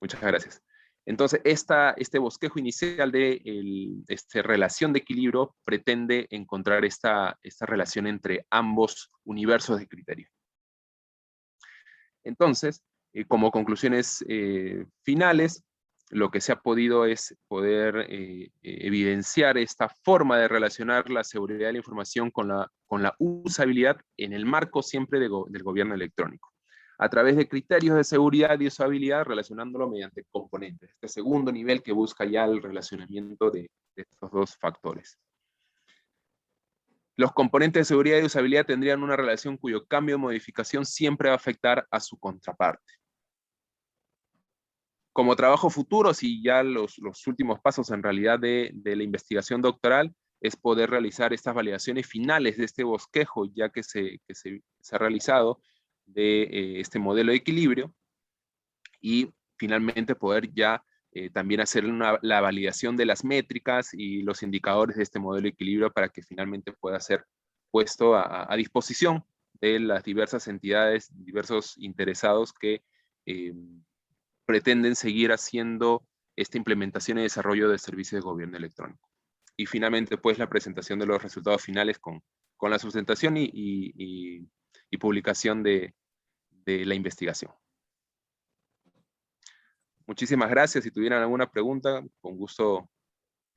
muchas gracias. Entonces, este bosquejo inicial de relación de equilibrio pretende encontrar esta relación entre ambos universos de criterio. Entonces, como conclusiones finales, lo que se ha podido es poder evidenciar esta forma de relacionar la seguridad de la información con la usabilidad en el marco siempre del gobierno electrónico, a través de criterios de seguridad y usabilidad, relacionándolo mediante componentes. Este segundo nivel que busca ya el relacionamiento de estos dos factores. Los componentes de seguridad y usabilidad tendrían una relación cuyo cambio o modificación siempre va a afectar a su contraparte. Como trabajo futuro, si ya los últimos pasos en realidad de la investigación doctoral, es poder realizar estas validaciones finales de este bosquejo, ya que se ha realizado de este modelo de equilibrio, y finalmente poder ya también hacer la validación de las métricas y los indicadores de este modelo de equilibrio para que finalmente pueda ser puesto a disposición de las diversas entidades, diversos interesados que pretenden seguir haciendo esta implementación y desarrollo de servicios de gobierno electrónico. Y finalmente, pues, la presentación de los resultados finales con la sustentación y publicación de la investigación. Muchísimas gracias. Si tuvieran alguna pregunta, con gusto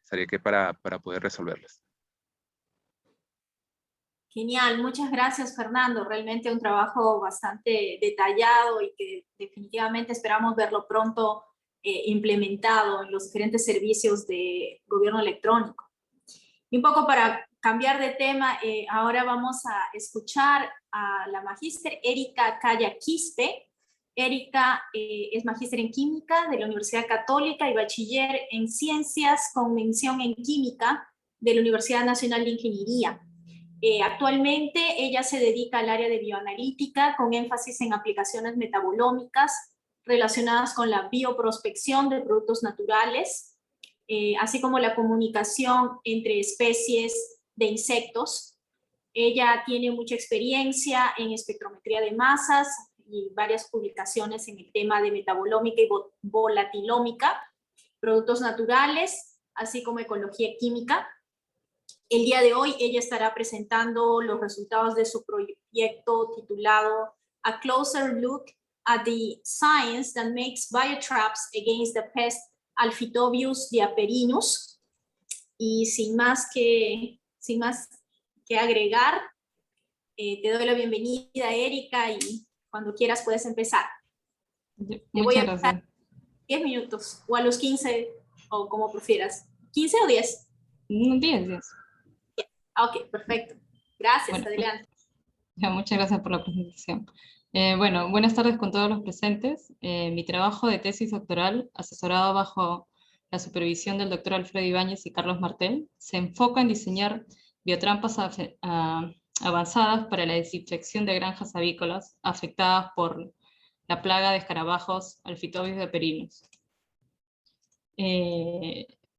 estaría aquí para poder resolverlas. Genial, muchas gracias, Fernando. Realmente un trabajo bastante detallado y que definitivamente esperamos verlo pronto implementado en los diferentes servicios de gobierno electrónico. Y un poco para cambiar de tema, ahora vamos a escuchar a la magíster Erika Calla Quispe. Erika es magíster en química de la Universidad Católica y bachiller en ciencias con mención en química de la Universidad Nacional de Ingeniería. Actualmente ella se dedica al área de bioanalítica con énfasis en aplicaciones metabolómicas relacionadas con la bioprospección de productos naturales, así como la comunicación entre especies de insectos. Ella tiene mucha experiencia en espectrometría de masas y varias publicaciones en el tema de metabolómica y volatilómica, productos naturales, así como ecología química. El día de hoy ella estará presentando los resultados de su proyecto titulado A Closer Look at the Science that Makes Biotraps Against the Pest Alphitobius diaperinus. Y sin más que agregar, te doy la bienvenida, Erika, y cuando quieras puedes empezar. Te voy a dar 10 minutos, o a los 15, o como prefieras. ¿15 o 10? 10. Ok, perfecto. Gracias, Bueno, adelante. Ya, muchas gracias por la presentación. Bueno, buenas tardes con todos los presentes. Mi trabajo de tesis doctoral, asesorado bajo la supervisión del doctor Alfredo Ibáñez y Carlos Martel, se enfoca en diseñar biotrampas avanzadas para la desinfección de granjas avícolas afectadas por la plaga de escarabajos Alphitobius diaperinus.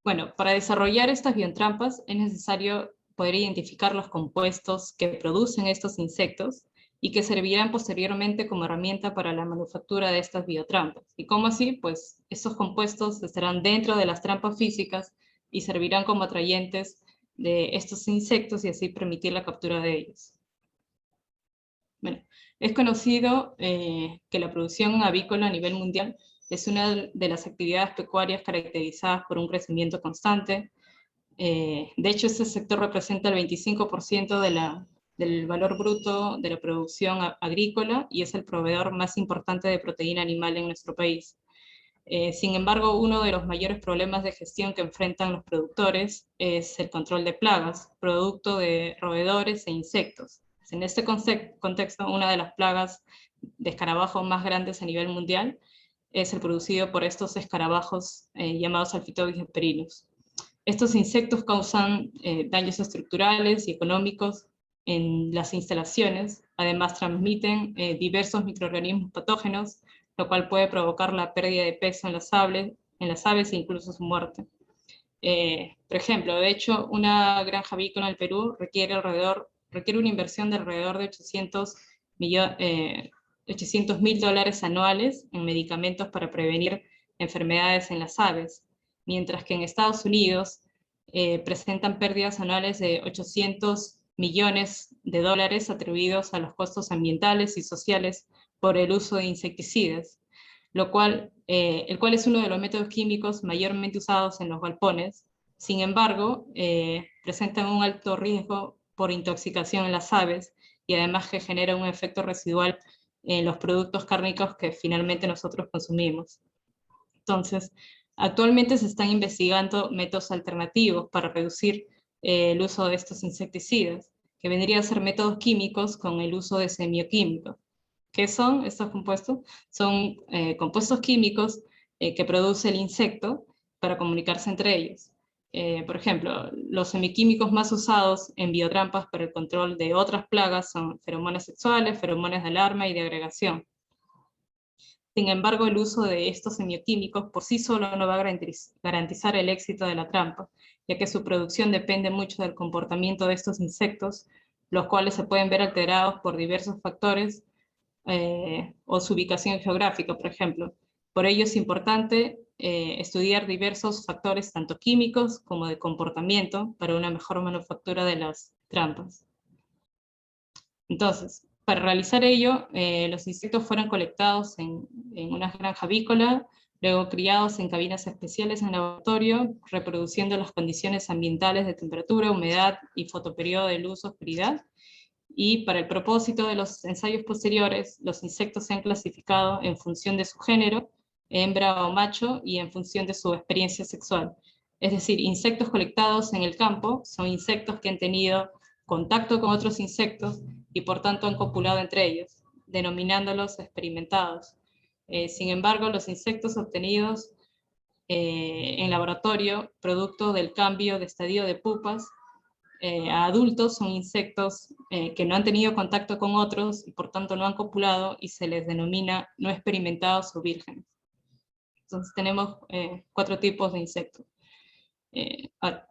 Bueno, para desarrollar estas biotrampas es necesario poder identificar los compuestos que producen estos insectos y que servirán posteriormente como herramienta para la manufactura de estas biotrampas. ¿Y cómo así? Pues estos compuestos estarán dentro de las trampas físicas y servirán como atrayentes de estos insectos y así permitir la captura de ellos. Bueno, es conocido que la producción avícola a nivel mundial es una de las actividades pecuarias caracterizadas por un crecimiento constante. De hecho, este sector representa el 25% del valor bruto de la producción agrícola y es el proveedor más importante de proteína animal en nuestro país. Sin embargo, uno de los mayores problemas de gestión que enfrentan los productores es el control de plagas, producto de roedores e insectos. En este contexto, una de las plagas de escarabajos más grandes a nivel mundial es el producido por estos escarabajos llamados Alphitobius diaperinus. Estos insectos causan daños estructurales y económicos en las instalaciones, además transmiten diversos microorganismos patógenos, lo cual puede provocar la pérdida de peso en las aves e incluso su muerte. Por ejemplo, de hecho, una granja avícola en el Perú requiere una inversión de alrededor de $800.000 anuales en medicamentos para prevenir enfermedades en las aves, mientras que en Estados Unidos presentan pérdidas anuales de $800 millones atribuidos a los costos ambientales y sociales por el uso de insecticidas, el cual es uno de los métodos químicos mayormente usados en los galpones. Sin embargo, presentan un alto riesgo por intoxicación en las aves y además que genera un efecto residual en los productos cárnicos que finalmente nosotros consumimos. Entonces, actualmente se están investigando métodos alternativos para reducir el uso de estos insecticidas, que vendrían a ser métodos químicos con el uso de semioquímicos. ¿Qué son estos compuestos? Son compuestos químicos que produce el insecto para comunicarse entre ellos. Por ejemplo, los semiquímicos más usados en biotrampas para el control de otras plagas son feromonas sexuales, feromonas de alarma y de agregación. Sin embargo, el uso de estos semioquímicos por sí solo no va a garantizar el éxito de la trampa, ya que su producción depende mucho del comportamiento de estos insectos, los cuales se pueden ver alterados por diversos factores o su ubicación geográfica, por ejemplo. Por ello es importante estudiar diversos factores, tanto químicos como de comportamiento, para una mejor manufactura de las trampas. Entonces, para realizar ello, los insectos fueron colectados en una granja avícola, luego criados en cabinas especiales en laboratorio, reproduciendo las condiciones ambientales de temperatura, humedad y fotoperiodo de luz o oscuridad. Y para el propósito de los ensayos posteriores, los insectos se han clasificado en función de su género, hembra o macho, y en función de su experiencia sexual. Es decir, insectos colectados en el campo son insectos que han tenido contacto con otros insectos y por tanto han copulado entre ellos, denominándolos experimentados. Sin embargo, los insectos obtenidos en laboratorio, producto del cambio de estadio de pupas a adultos, son insectos que no han tenido contacto con otros y por tanto no han copulado, y se les denomina no experimentados o vírgenes. Entonces tenemos 4 tipos de insectos.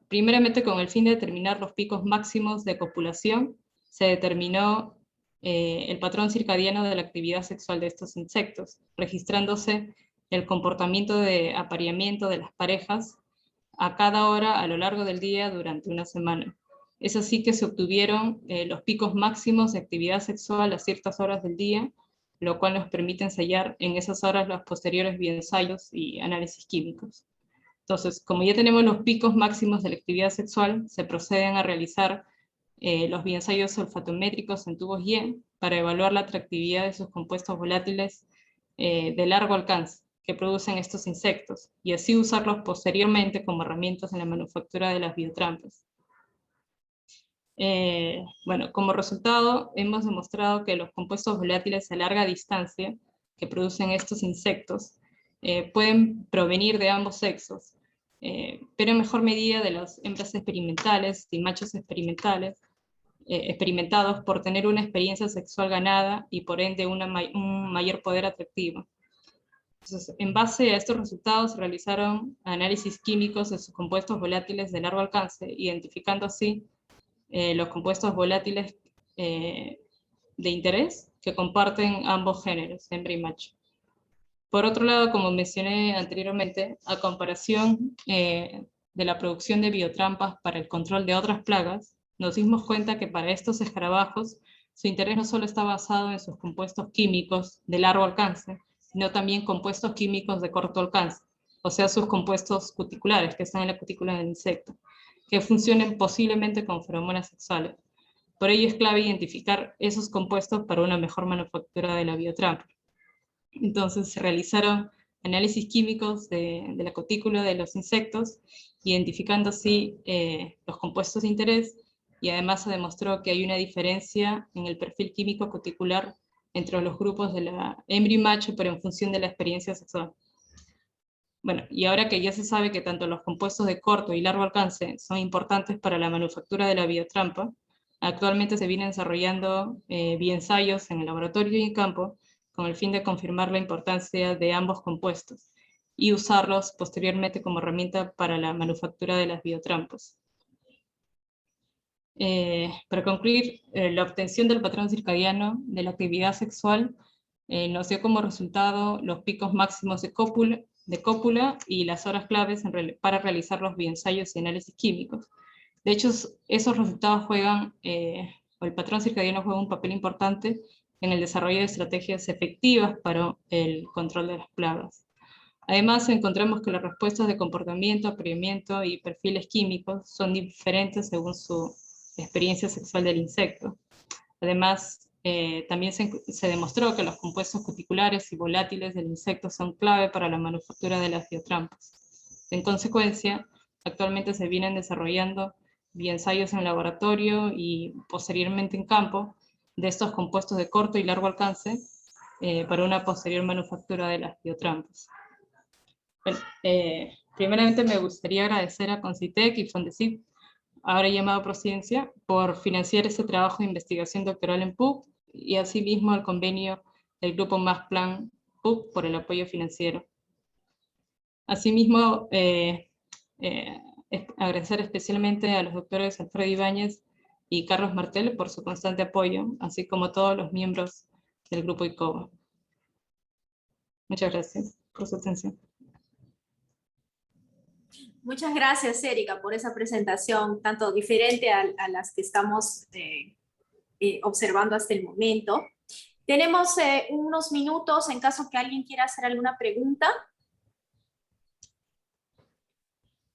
Primeramente, con el fin de determinar los picos máximos de copulación, se determinó el patrón circadiano de la actividad sexual de estos insectos, registrándose el comportamiento de apareamiento de las parejas a cada hora a lo largo del día durante una semana. Es así que se obtuvieron los picos máximos de actividad sexual a ciertas horas del día, lo cual nos permite ensayar en esas horas los posteriores bioensayos y análisis químicos. Entonces, como ya tenemos los picos máximos de la actividad sexual, se proceden a realizar los bioensayos olfatométricos en tubos YE para evaluar la atractividad de sus compuestos volátiles de largo alcance que producen estos insectos, y así usarlos posteriormente como herramientas en la manufactura de las biotrampas. Bueno, como resultado, hemos demostrado que los compuestos volátiles a larga distancia que producen estos insectos pueden provenir de ambos sexos, pero en mejor medida de las hembras experimentales y machos experimentados por tener una experiencia sexual ganada y por ende un mayor poder atractivo. Entonces, en base a estos resultados, se realizaron análisis químicos de sus compuestos volátiles de largo alcance, identificando así los compuestos volátiles de interés que comparten ambos géneros, hembra y macho. Por otro lado, como mencioné anteriormente, a comparación de la producción de biotrampas para el control de otras plagas, nos dimos cuenta que para estos escarabajos su interés no solo está basado en sus compuestos químicos de largo alcance, sino también compuestos químicos de corto alcance, o sea, sus compuestos cuticulares que están en la cutícula del insecto, que funcionen posiblemente con feromonas sexuales. Por ello es clave identificar esos compuestos para una mejor manufactura de la biotrampa. Entonces se realizaron análisis químicos de la cutícula de los insectos, identificando así los compuestos de interés, y además se demostró que hay una diferencia en el perfil químico cuticular entre los grupos de la hembra y macho, pero en función de la experiencia sexual. Bueno, y ahora que ya se sabe que tanto los compuestos de corto y largo alcance son importantes para la manufactura de la biotrampa, actualmente se vienen desarrollando bioensayos en el laboratorio y en campo con el fin de confirmar la importancia de ambos compuestos y usarlos posteriormente como herramienta para la manufactura de las biotrampas. Para concluir, la obtención del patrón circadiano de la actividad sexual nos dio como resultado los picos máximos de cópula y las horas claves para realizar los bioensayos y análisis químicos. De hecho, esos resultados juegan, o el patrón circadiano juega un papel importante en el desarrollo de estrategias efectivas para el control de las plagas. Además, encontramos que las respuestas de comportamiento, apareamiento y perfiles químicos son diferentes según su experiencia sexual del insecto. Además, también se demostró que los compuestos cuticulares y volátiles del insecto son clave para la manufactura de las biotrampas. En consecuencia, actualmente se vienen desarrollando bioensayos en laboratorio y posteriormente en campo de estos compuestos de corto y largo alcance para una posterior manufactura de las biotrampas. Bueno, primeramente me gustaría agradecer a Concitec y Fondesit, ahora llamado Prociencia, por financiar este trabajo de investigación doctoral en PUC, y asimismo al convenio del Grupo Más Plan PUC por el apoyo financiero. Asimismo, agradecer especialmente a los doctores Alfredo Ibáñez y Carlos Martel por su constante apoyo, así como a todos los miembros del Grupo ICOBA. Muchas gracias. por su atención. Muchas gracias, Erika, por esa presentación, tanto diferente a las que estamos observando hasta el momento. Tenemos unos minutos en caso que alguien quiera hacer alguna pregunta.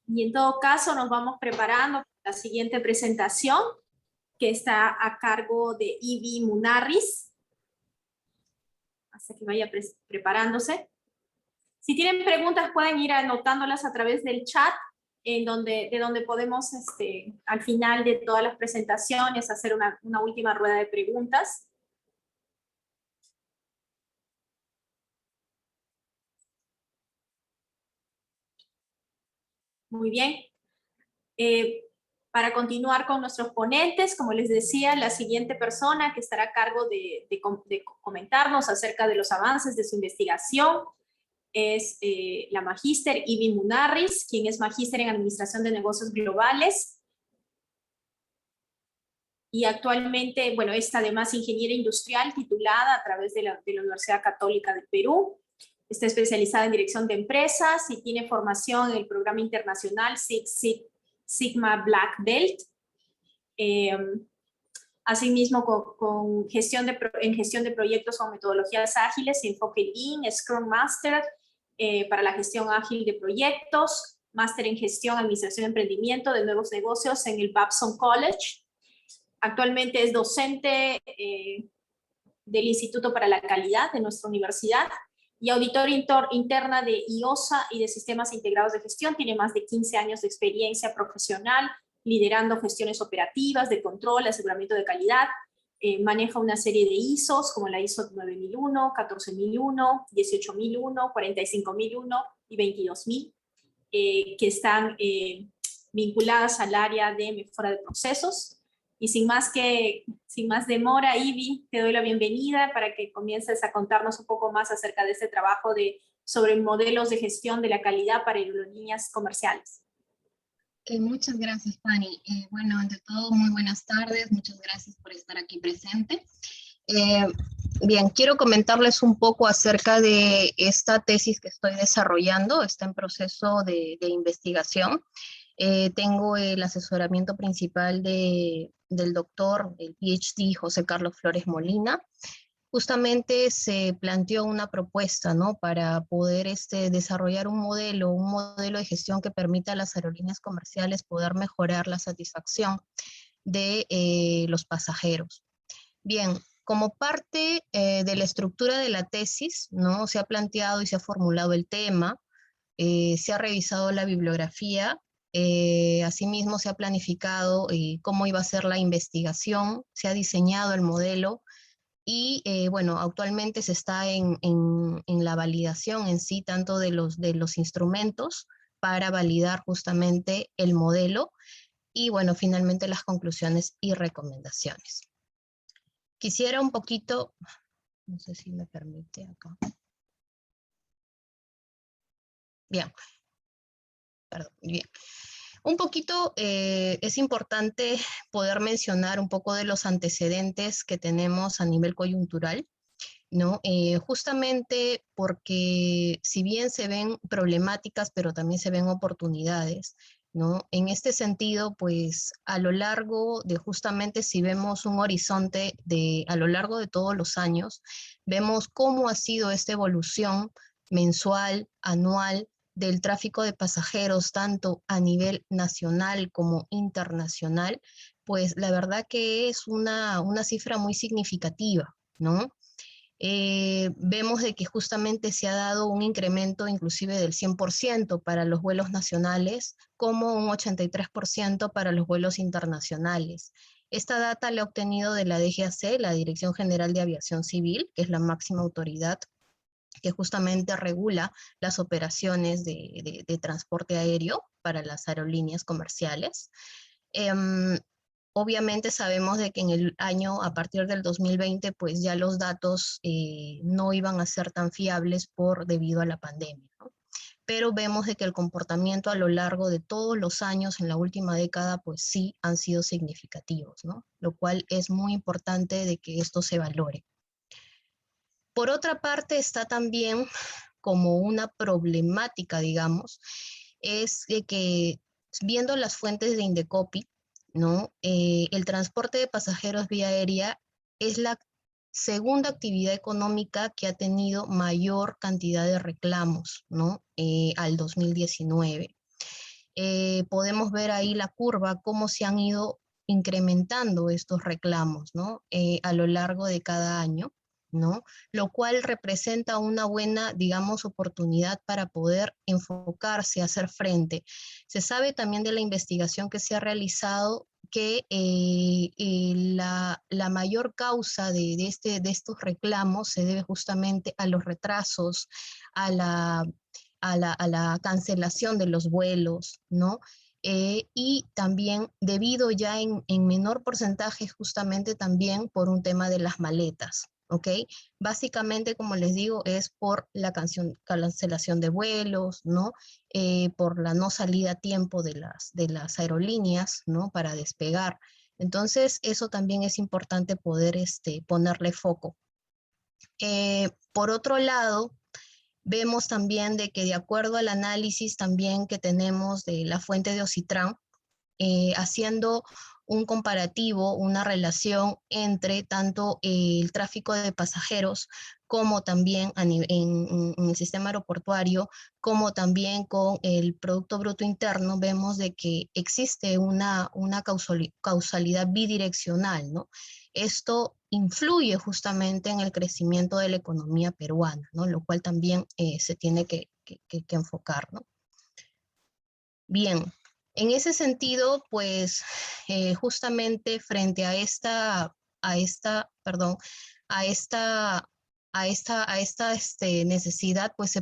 Y en todo caso nos vamos preparando para la siguiente presentación, que está a cargo de Ivy Munarriz. Hasta que vaya preparándose. Si tienen preguntas pueden ir anotándolas a través del chat, de donde podemos al final de todas las presentaciones hacer una última rueda de preguntas. Muy bien. Para continuar con nuestros ponentes, como les decía, la siguiente persona que estará a cargo de comentarnos acerca de los avances de su investigación es la magíster Ivy Munarriz, quien es magíster en Administración de Negocios Globales. Y actualmente, bueno, es además ingeniera industrial titulada a través de la Universidad Católica del Perú. Está especializada en dirección de empresas y tiene formación en el programa internacional Six Sigma Black Belt. Asimismo, con gestión de proyectos con metodologías ágiles, enfoque Lean, Scrum Master para la gestión ágil de proyectos, máster en gestión, administración y emprendimiento de nuevos negocios en el Babson College. Actualmente es docente del Instituto para la Calidad de nuestra universidad y auditora interna de IOSA y de Sistemas Integrados de Gestión. Tiene más de 15 años de experiencia profesional, liderando gestiones operativas, de control, aseguramiento de calidad. Maneja una serie de ISOs, como la ISO 9001, 14001, 18001, 45001 y 22000, que están vinculadas al área de mejora de procesos. Y sin más demora, Ivy, te doy la bienvenida para que comiences a contarnos un poco más acerca de este trabajo sobre modelos de gestión de la calidad para aerolíneas comerciales. Muchas gracias, Fanny. Bueno, ante todo, muy buenas tardes. Muchas gracias por estar aquí presente. Bien, quiero comentarles un poco acerca de esta tesis que estoy desarrollando. Está en proceso de investigación. Tengo el asesoramiento principal del doctor, el PhD José Carlos Flores Molina. Justamente se planteó una propuesta, ¿no?, para poder desarrollar un modelo de gestión que permita a las aerolíneas comerciales poder mejorar la satisfacción de los pasajeros. Bien, como parte de la estructura de la tesis, ¿no?, se ha planteado y se ha formulado el tema, se ha revisado la bibliografía, asimismo se ha planificado cómo iba a ser la investigación, se ha diseñado el modelo y bueno, actualmente se está en la validación en sí, tanto de los instrumentos para validar justamente el modelo y bueno, finalmente las conclusiones y recomendaciones. Quisiera un poquito, no sé si me permite acá. Bien. Perdón, bien. Un poquito es importante poder mencionar un poco de los antecedentes que tenemos a nivel coyuntural, ¿no? Justamente porque si bien se ven problemáticas, pero también se ven oportunidades, ¿no? En este sentido, pues a lo largo de justamente si vemos un horizonte a lo largo de todos los años, vemos cómo ha sido esta evolución mensual, anual, del tráfico de pasajeros, tanto a nivel nacional como internacional, pues la verdad que es una cifra muy significativa, ¿no? Vemos de que justamente se ha dado un incremento inclusive del 100% para los vuelos nacionales, como un 83% para los vuelos internacionales. Esta data la ha obtenido de la DGAC, la Dirección General de Aviación Civil, que es la máxima autoridad que justamente regula las operaciones de transporte aéreo para las aerolíneas comerciales. Obviamente sabemos de que en el año, a partir del 2020, pues ya los datos no iban a ser tan fiables debido a la pandemia, ¿no? Pero vemos de que el comportamiento a lo largo de todos los años en la última década, pues sí han sido significativos, ¿no? Lo cual es muy importante de que esto se valore. Por otra parte está también como una problemática, digamos, es de que viendo las fuentes de Indecopi, ¿no? El transporte de pasajeros vía aérea es la segunda actividad económica que ha tenido mayor cantidad de reclamos, ¿no? Al 2019. Podemos ver ahí la curva, cómo se han ido incrementando estos reclamos, ¿no? A lo largo de cada año, ¿no? Lo cual representa una buena, digamos, oportunidad para poder enfocarse, hacer frente. Se sabe también de la investigación que se ha realizado que la mayor causa de estos reclamos se debe justamente a los retrasos, a la cancelación de los vuelos, ¿no? Y también debido ya en menor porcentaje justamente también por un tema de las maletas, ¿ok? Básicamente, como les digo, es por la cancelación de vuelos, ¿no? Por la no salida a tiempo de las aerolíneas, ¿no? Para despegar. Entonces, eso también es importante poder ponerle foco. Por otro lado, vemos también de que de acuerdo al análisis también que tenemos de la fuente de Ocitran, haciendo un comparativo, una relación entre tanto el tráfico de pasajeros como también en el sistema aeroportuario, como también con el Producto Bruto Interno, vemos de que existe una causalidad bidireccional, ¿no? Esto influye justamente en el crecimiento de la economía peruana, ¿no? Lo cual también se tiene que enfocar, ¿no? Bien, en ese sentido, pues justamente frente a esta necesidad, pues se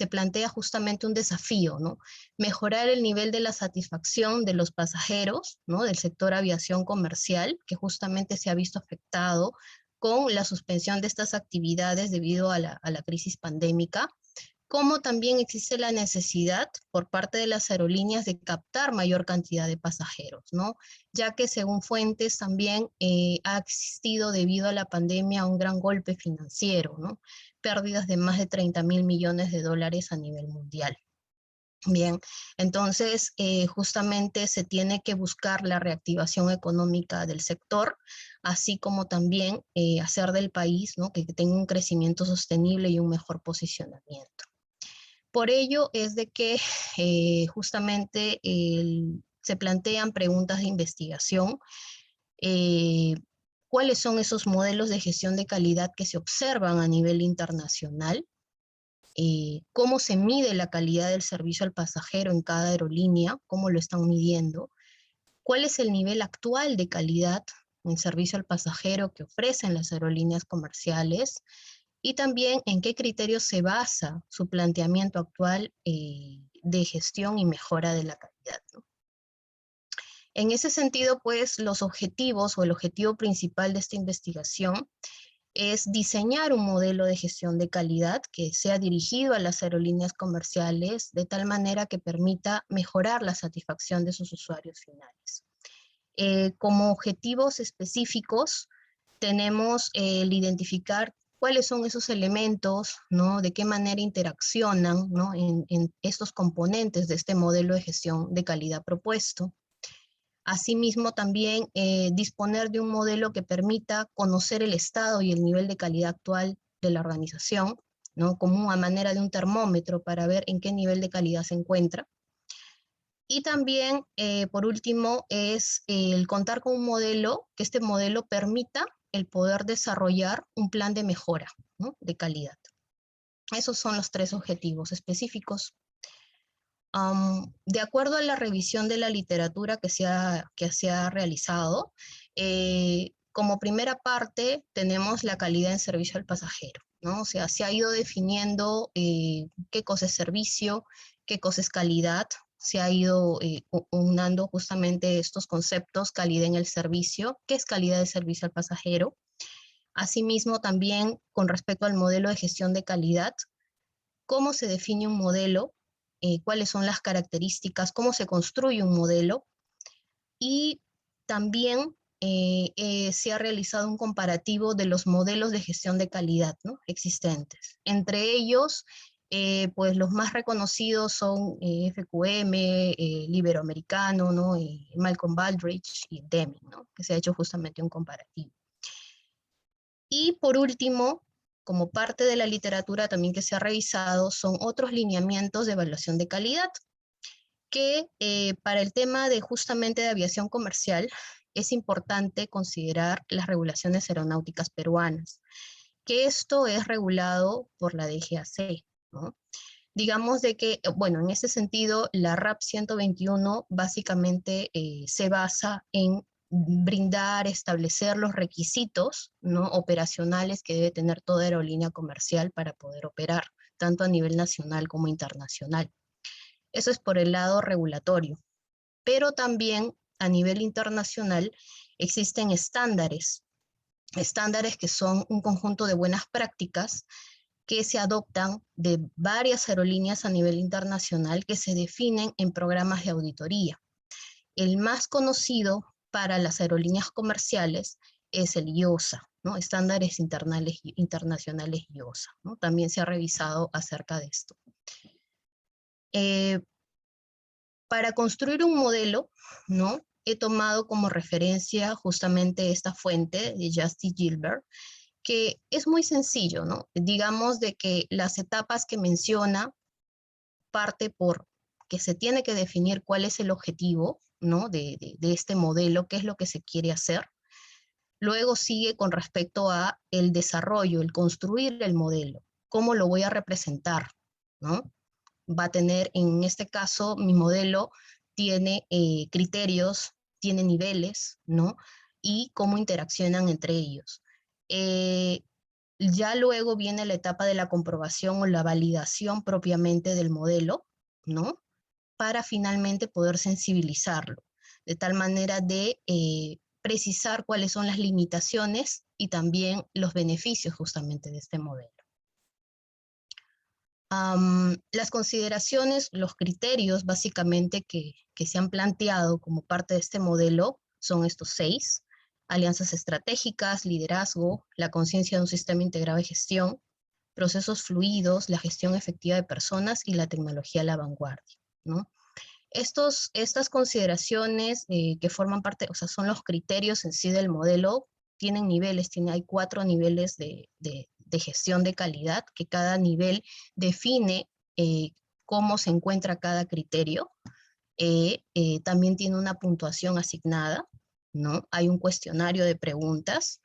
plantea justamente un desafío, ¿no? Mejorar el nivel de la satisfacción de los pasajeros, ¿no? Del sector aviación comercial, que justamente se ha visto afectado con la suspensión de estas actividades debido a la crisis pandémica, como también existe la necesidad por parte de las aerolíneas de captar mayor cantidad de pasajeros, ¿no? Ya que según fuentes también ha existido debido a la pandemia un gran golpe financiero, ¿no? Pérdidas de más de 30.000 millones de dólares a nivel mundial. Bien, entonces justamente se tiene que buscar la reactivación económica del sector, así como también hacer del país, ¿no? que tenga un crecimiento sostenible y un mejor posicionamiento. Por ello es de que justamente se plantean preguntas de investigación. ¿Cuáles son esos modelos de gestión de calidad que se observan a nivel internacional? ¿Cómo se mide la calidad del servicio al pasajero en cada aerolínea? ¿Cómo lo están midiendo? ¿Cuál es el nivel actual de calidad en servicio al pasajero que ofrecen las aerolíneas comerciales? Y también en qué criterios se basa su planteamiento actual de gestión y mejora de la calidad, ¿no? En ese sentido, pues, los objetivos o el objetivo principal de esta investigación es diseñar un modelo de gestión de calidad que sea dirigido a las aerolíneas comerciales de tal manera que permita mejorar la satisfacción de sus usuarios finales. Como objetivos específicos, tenemos el identificar cuáles son esos elementos, ¿no? De qué manera interaccionan, ¿no? en estos componentes de este modelo de gestión de calidad propuesto. Asimismo, también disponer de un modelo que permita conocer el estado y el nivel de calidad actual de la organización, ¿no? Como una manera de un termómetro para ver en qué nivel de calidad se encuentra. Y también, por último, es el contar con un modelo, que este modelo permita el poder desarrollar un plan de mejora, ¿no? De calidad. Esos son los 3 objetivos específicos. De acuerdo a la revisión de la literatura que se ha realizado, como primera parte tenemos la calidad en servicio al pasajero, ¿no? O sea, se ha ido definiendo qué cosa es servicio, qué cosa es calidad, se ha ido unando justamente estos conceptos, calidad en el servicio, qué es calidad de servicio al pasajero. Asimismo, también con respecto al modelo de gestión de calidad, cómo se define un modelo, cuáles son las características, cómo se construye un modelo, y también se ha realizado un comparativo de los modelos de gestión de calidad, ¿no?, existentes. Entre ellos, pues los más reconocidos son FQM, Iberoamericano, ¿no?, Malcolm Baldrige y Deming, ¿no?, que se ha hecho justamente un comparativo. Y por último, como parte de la literatura también que se ha revisado, son otros lineamientos de evaluación de calidad, que para el tema de justamente de aviación comercial, es importante considerar las regulaciones aeronáuticas peruanas, que esto es regulado por la DGAC, ¿no? Digamos de que, bueno, en ese sentido, la RAP 121 básicamente se basa en brindar, establecer los requisitos, ¿no?, operacionales que debe tener toda aerolínea comercial para poder operar, tanto a nivel nacional como internacional. Eso es por el lado regulatorio. Pero también a nivel internacional existen estándares que son un conjunto de buenas prácticas que se adoptan de varias aerolíneas a nivel internacional que se definen en programas de auditoría. El más conocido para las aerolíneas comerciales es el IOSA, ¿no?, Estándares Internacionales IOSA, ¿no? También se ha revisado acerca de esto. Para construir un modelo, ¿no?, he tomado como referencia justamente esta fuente de Justin Gilbert, que es muy sencillo, ¿no? Digamos de que las etapas que menciona parte por que se tiene que definir cuál es el objetivo, ¿no?, de este modelo, qué es lo que se quiere hacer. Luego sigue con respecto a el desarrollo, el construir el modelo, cómo lo voy a representar, ¿no? Va a tener, en este caso, mi modelo tiene criterios, tiene niveles, ¿no?, y cómo interaccionan entre ellos. Ya luego viene la etapa de la comprobación o la validación propiamente del modelo, ¿no?, para finalmente poder sensibilizarlo, de tal manera de precisar cuáles son las limitaciones y también los beneficios justamente de este modelo. Las consideraciones, los criterios básicamente que se han planteado como parte de este modelo son estos 6: alianzas estratégicas, liderazgo, la conciencia de un sistema integrado de gestión, procesos fluidos, la gestión efectiva de personas y la tecnología a la vanguardia, ¿no? Estas consideraciones que forman parte, o sea, son los criterios en sí del modelo, tienen niveles, hay 4 niveles de gestión de calidad, que cada nivel define cómo se encuentra cada criterio. También tiene una puntuación asignada, ¿no? Hay un cuestionario de preguntas.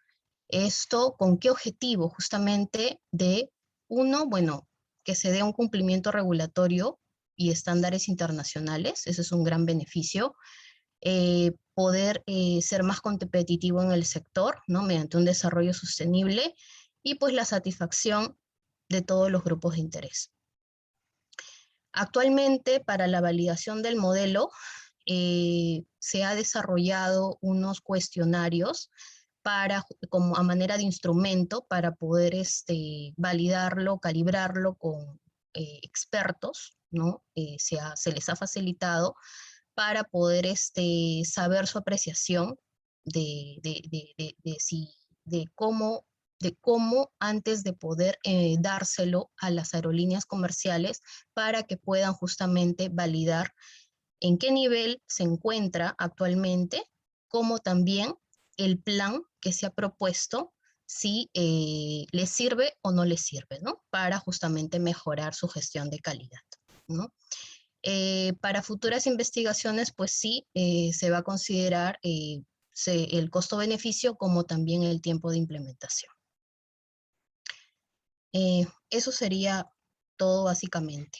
¿Esto con qué objetivo? Justamente de, uno, bueno, que se dé un cumplimiento regulatorio y estándares internacionales, ese es un gran beneficio. Poder ser más competitivo en el sector, ¿no?, mediante un desarrollo sostenible, y pues la satisfacción de todos los grupos de interés. Actualmente, para la validación del modelo, se ha desarrollado unos cuestionarios como a manera de instrumento para poder validarlo, calibrarlo con expertos, ¿no? Se les ha facilitado para poder saber su apreciación de cómo antes de poder dárselo a las aerolíneas comerciales para que puedan justamente validar en qué nivel se encuentra actualmente, como también el plan que se ha propuesto, si les sirve o no les sirve, ¿no?, para justamente mejorar su gestión de calidad, ¿no? Para futuras investigaciones, pues sí, se va a considerar el costo-beneficio como también el tiempo de implementación. Eso sería todo básicamente.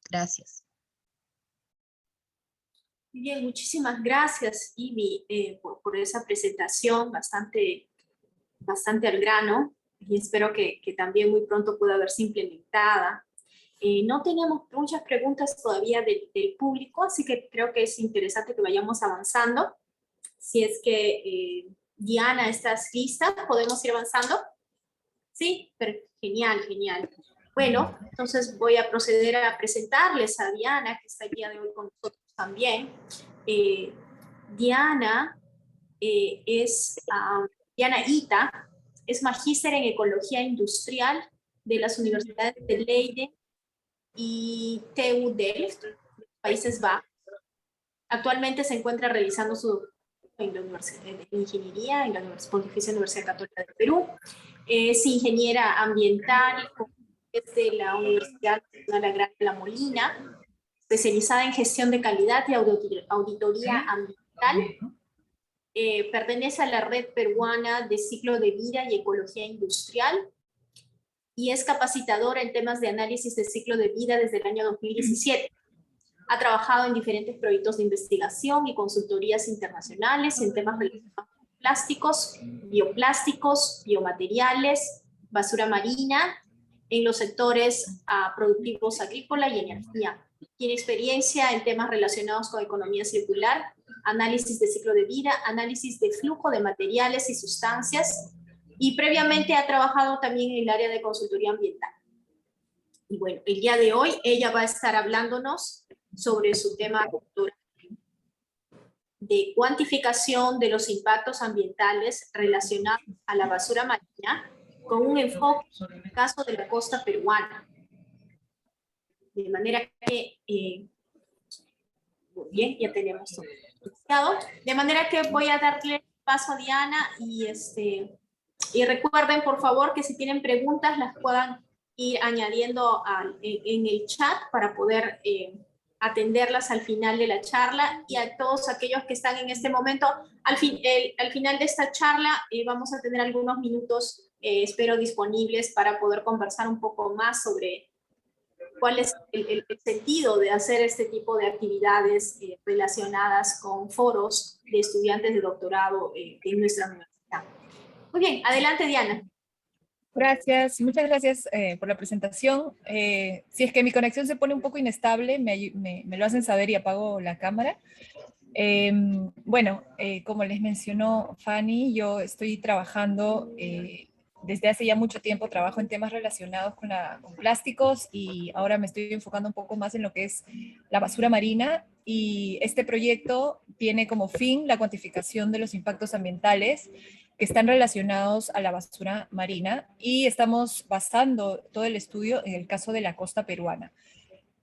Gracias. Bien, muchísimas gracias, Ivy, por esa presentación bastante al grano, y espero que también muy pronto pueda verse implementada. No tenemos muchas preguntas todavía del público, así que creo que es interesante que vayamos avanzando. Si es que Diana, ¿estás lista? ¿Podemos ir avanzando? Sí, pero genial, genial. Bueno, entonces voy a proceder a presentarles a Diana, que está el día de hoy con nosotros también. Diana es Diana Ita, es magíster en Ecología Industrial de las universidades de Leiden y TU Delft, Países Bajos. Actualmente se encuentra realizando su en la Universidad de Ingeniería en la Pontificia Universidad Católica del Perú. Es ingeniera ambiental desde la Universidad Nacional Agraria de La Molina, especializada en gestión de calidad y auditoría ambiental. Pertenece a la Red Peruana de Ciclo de Vida y Ecología Industrial y es capacitadora en temas de análisis de ciclo de vida desde el año 2017. Ha trabajado en diferentes proyectos de investigación y consultorías internacionales en temas relacionados con plásticos, bioplásticos, biomateriales, basura marina, en los sectores productivos agrícola y energía. Tiene experiencia en temas relacionados con economía circular, análisis de ciclo de vida, análisis de flujo de materiales y sustancias, y previamente ha trabajado también en el área de consultoría ambiental. Y bueno, el día de hoy ella va a estar hablándonos sobre su tema doctoral de cuantificación de los impactos ambientales relacionados a la basura marina con un enfoque en el caso de la costa peruana. De manera que, muy bien, ya tenemos todo iniciado. De manera que voy a darle paso a Diana y recuerden, por favor, que si tienen preguntas las puedan ir añadiendo en el chat para poder atenderlas al final de la charla, y a todos aquellos que están en este momento, al final de esta charla vamos a tener algunos minutos, espero, disponibles para poder conversar un poco más sobre cuál es el sentido de hacer este tipo de actividades relacionadas con foros de estudiantes de doctorado en nuestra universidad. Muy bien, adelante Diana. Gracias, muchas gracias por la presentación. Si es que mi conexión se pone un poco inestable, me lo hacen saber y apago la cámara. Bueno, como les mencionó Fanny, yo estoy trabajando desde hace ya mucho tiempo, trabajo en temas relacionados con plásticos, y ahora me estoy enfocando un poco más en lo que es la basura marina, y este proyecto tiene como fin la cuantificación de los impactos ambientales que están relacionados a la basura marina, y estamos basando todo el estudio en el caso de la costa peruana.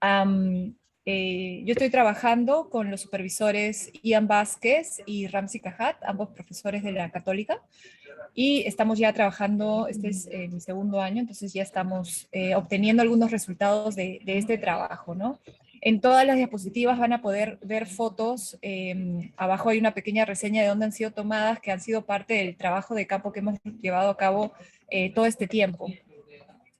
Yo estoy trabajando con los supervisores Ian Vázquez y Ramsey Cajat, ambos profesores de la Católica, y estamos ya trabajando, este es mi segundo año, entonces ya estamos obteniendo algunos resultados de este trabajo, ¿no? En todas las diapositivas van a poder ver fotos, abajo hay una pequeña reseña de dónde han sido tomadas, que han sido parte del trabajo de campo que hemos llevado a cabo todo este tiempo.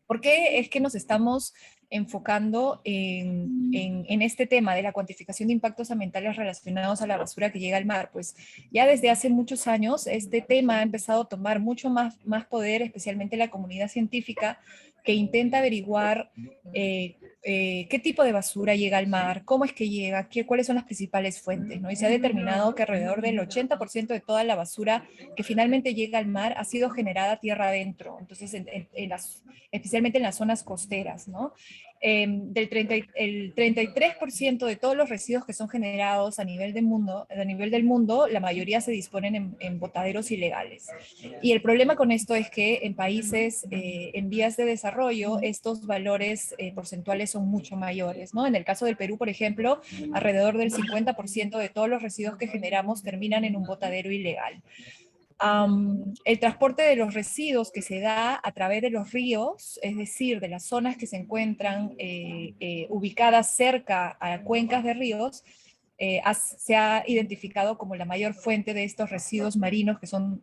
¿Por qué es que nos estamos enfocando en este tema de la cuantificación de impactos ambientales relacionados a la basura que llega al mar? Pues ya desde hace muchos años este tema ha empezado a tomar mucho más poder, especialmente la comunidad científica, que intenta averiguar qué tipo de basura llega al mar, cómo es que llega, cuáles son las principales fuentes, ¿no? Y se ha determinado que alrededor del 80% de toda la basura que finalmente llega al mar ha sido generada tierra adentro, entonces especialmente en las zonas costeras, ¿no? El 33% de todos los residuos que son generados a nivel del mundo, la mayoría se disponen en botaderos ilegales. Y el problema con esto es que en países en vías de desarrollo estos valores porcentuales son mucho mayores, ¿no? En el caso del Perú, por ejemplo, alrededor del 50% de todos los residuos que generamos terminan en un botadero ilegal. El transporte de los residuos que se da a través de los ríos, es decir, de las zonas que se encuentran ubicadas cerca a cuencas de ríos, se ha identificado como la mayor fuente de estos residuos marinos que son,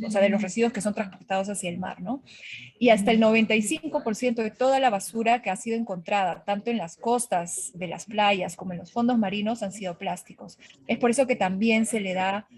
o sea, de los residuos que son transportados hacia el mar, ¿no? Y hasta el 95% de toda la basura que ha sido encontrada, tanto en las costas de las playas como en los fondos marinos, han sido plásticos. Es por eso que también se le da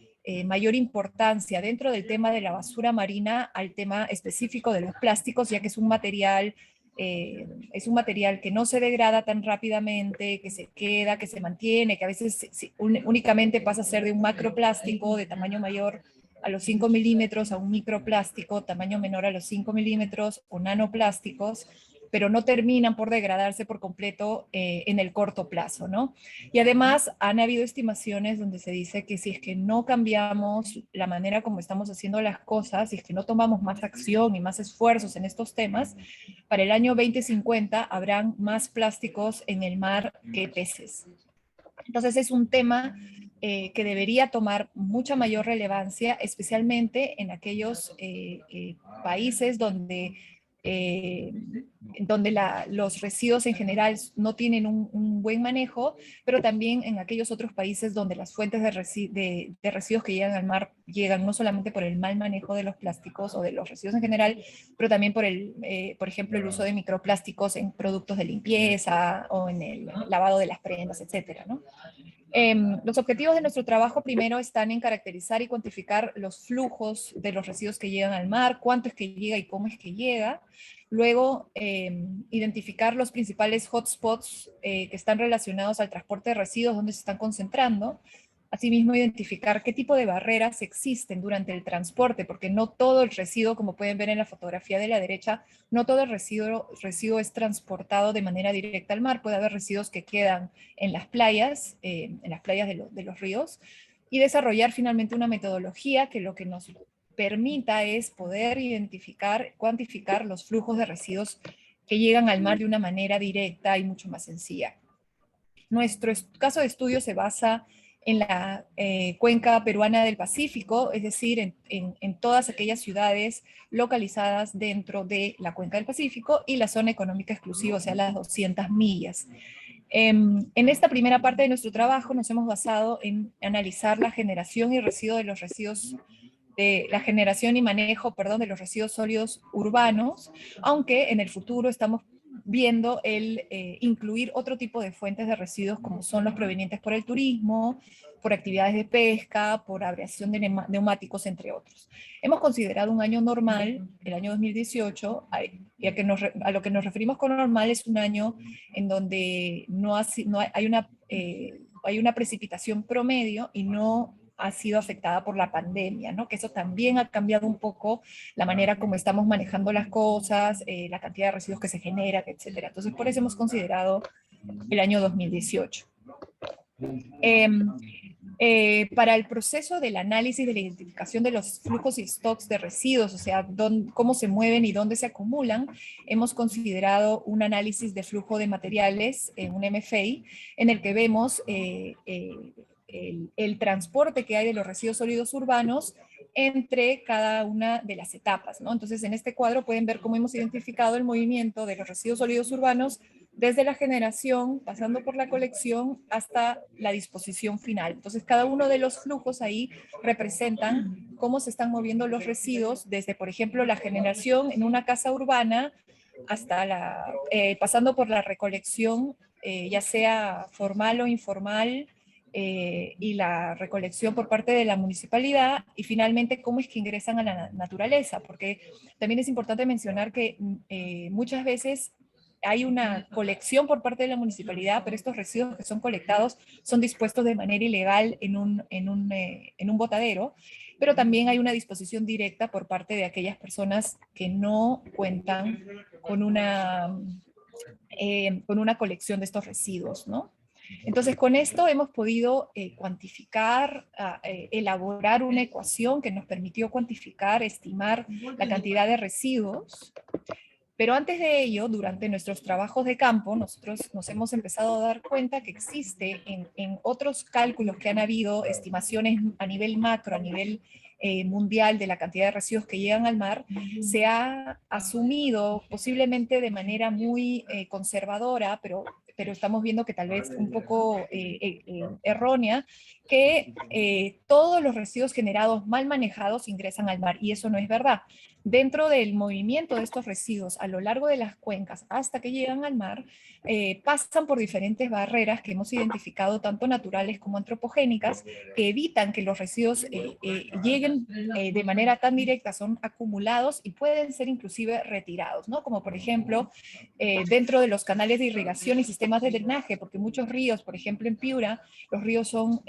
mayor importancia dentro del tema de la basura marina al tema específico de los plásticos, ya que es un material que no se degrada tan rápidamente, que se queda, que se mantiene, que a veces únicamente pasa a ser de un macroplástico de tamaño mayor a los 5 milímetros, a un microplástico tamaño menor a los 5 milímetros, o nanoplásticos, pero no terminan por degradarse por completo en el corto plazo, ¿no? Y además han habido estimaciones donde se dice que si es que no cambiamos la manera como estamos haciendo las cosas, si es que no tomamos más acción y más esfuerzos en estos temas, para el año 2050 habrán más plásticos en el mar que peces. Entonces es un tema que debería tomar mucha mayor relevancia, especialmente en aquellos países donde los residuos en general no tienen un buen manejo, pero también en aquellos otros países donde las fuentes de residuos que llegan al mar llegan no solamente por el mal manejo de los plásticos o de los residuos en general, pero también por ejemplo, el uso de microplásticos en productos de limpieza o en el lavado de las prendas, etcétera, ¿no? Los objetivos de nuestro trabajo primero están en caracterizar y cuantificar los flujos de los residuos que llegan al mar, cuánto es que llega y cómo es que llega. Luego, identificar los principales hotspots que están relacionados al transporte de residuos, dónde se están concentrando. Asimismo, identificar qué tipo de barreras existen durante el transporte, porque no todo el residuo, como pueden ver en la fotografía de la derecha, no todo el residuo es transportado de manera directa al mar. Puede haber residuos que quedan en las playas de los ríos, y desarrollar finalmente una metodología que lo que nos permita es poder identificar, cuantificar los flujos de residuos que llegan al mar de una manera directa y mucho más sencilla. Nuestro caso de estudio se basa en la cuenca peruana del Pacífico, es decir, en todas aquellas ciudades localizadas dentro de la cuenca del Pacífico y la zona económica exclusiva, o sea, las 200 millas. En esta primera parte de nuestro trabajo nos hemos basado en analizar la generación y residuo de los residuos la generación y manejo, perdón, de los residuos sólidos urbanos, aunque en el futuro estamos viendo el incluir otro tipo de fuentes de residuos como son los provenientes por el turismo, por actividades de pesca, por abrasión de neumáticos, entre otros. Hemos considerado un año normal, el año 2018, y a lo que nos referimos con normal es un año en donde hay una precipitación promedio y no ha sido afectada por la pandemia, ¿no? Que eso también ha cambiado un poco la manera como estamos manejando las cosas, la cantidad de residuos que se generan, etcétera. Entonces, por eso hemos considerado el año 2018. Para el proceso del análisis de la identificación de los flujos y stocks de residuos, o sea, cómo se mueven y dónde se acumulan, hemos considerado un análisis de flujo de materiales, un MFI, en el que vemos el transporte que hay de los residuos sólidos urbanos entre cada una de las etapas, ¿no? Entonces, en este cuadro pueden ver cómo hemos identificado el movimiento de los residuos sólidos urbanos desde la generación, pasando por la colección, hasta la disposición final. Entonces, cada uno de los flujos ahí representan cómo se están moviendo los residuos desde, por ejemplo, la generación en una casa urbana hasta pasando por la recolección, ya sea formal o informal, y la recolección por parte de la municipalidad, y finalmente cómo es que ingresan a la naturaleza, porque también es importante mencionar que muchas veces hay una colección por parte de la municipalidad, pero estos residuos que son colectados son dispuestos de manera ilegal en un botadero, pero también hay una disposición directa por parte de aquellas personas que no cuentan con una colección de estos residuos, ¿no? Entonces, con esto hemos podido cuantificar, elaborar una ecuación que nos permitió cuantificar, estimar la cantidad de residuos. Pero antes de ello, durante nuestros trabajos de campo, nosotros nos hemos empezado a dar cuenta que existe en otros cálculos que han habido, estimaciones a nivel macro, a nivel mundial de la cantidad de residuos que llegan al mar, se ha asumido posiblemente de manera muy conservadora, pero estamos viendo que tal vez un poco errónea, que todos los residuos generados mal manejados ingresan al mar, y eso no es verdad. Dentro del movimiento de estos residuos a lo largo de las cuencas hasta que llegan al mar, pasan por diferentes barreras que hemos identificado, tanto naturales como antropogénicas, que evitan que los residuos lleguen de manera tan directa, son acumulados y pueden ser inclusive retirados, ¿no? Como por ejemplo, dentro de los canales de irrigación y sistemas de drenaje, porque muchos ríos, por ejemplo en Piura, los ríos son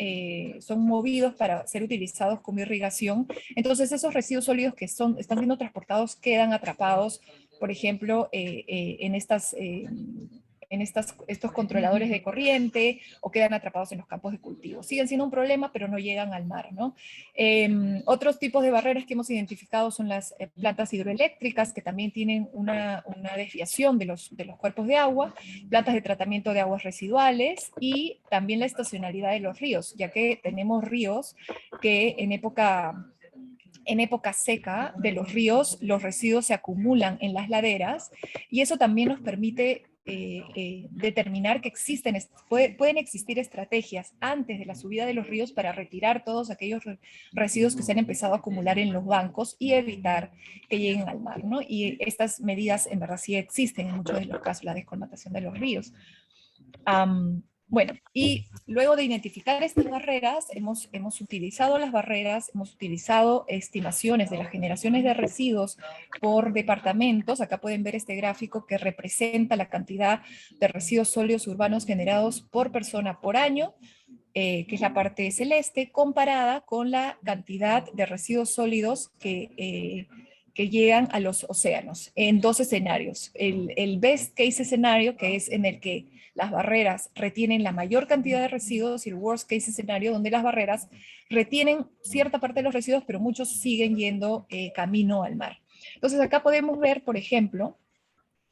movidos para ser utilizados como irrigación. Entonces esos residuos sólidos que están siendo transportados quedan atrapados por ejemplo, en estos controladores de corriente, o quedan atrapados en los campos de cultivo. Siguen siendo un problema, pero no llegan al mar, ¿no? Otros tipos de barreras que hemos identificado son las plantas hidroeléctricas, que también tienen una desviación de los cuerpos de agua, plantas de tratamiento de aguas residuales, y también la estacionalidad de los ríos, ya que tenemos ríos que en época seca de los ríos, los residuos se acumulan en las laderas, y eso también nos permite determinar que pueden existir estrategias antes de la subida de los ríos para retirar todos aquellos residuos que se han empezado a acumular en los bancos y evitar que lleguen al mar, ¿no? Y estas medidas en verdad sí existen en muchos de los casos, la descolmatación de los ríos. Bueno, y luego de identificar estas barreras, hemos utilizado las barreras, hemos utilizado estimaciones de las generaciones de residuos por departamentos. Acá pueden ver este gráfico que representa la cantidad de residuos sólidos urbanos generados por persona por año, que es la parte celeste, comparada con la cantidad de residuos sólidos que llegan a los océanos, en dos escenarios. El best case escenario, que es en el que las barreras retienen la mayor cantidad de residuos, y el worst case escenario, donde las barreras retienen cierta parte de los residuos, pero muchos siguen yendo camino al mar. Entonces acá podemos ver, por ejemplo,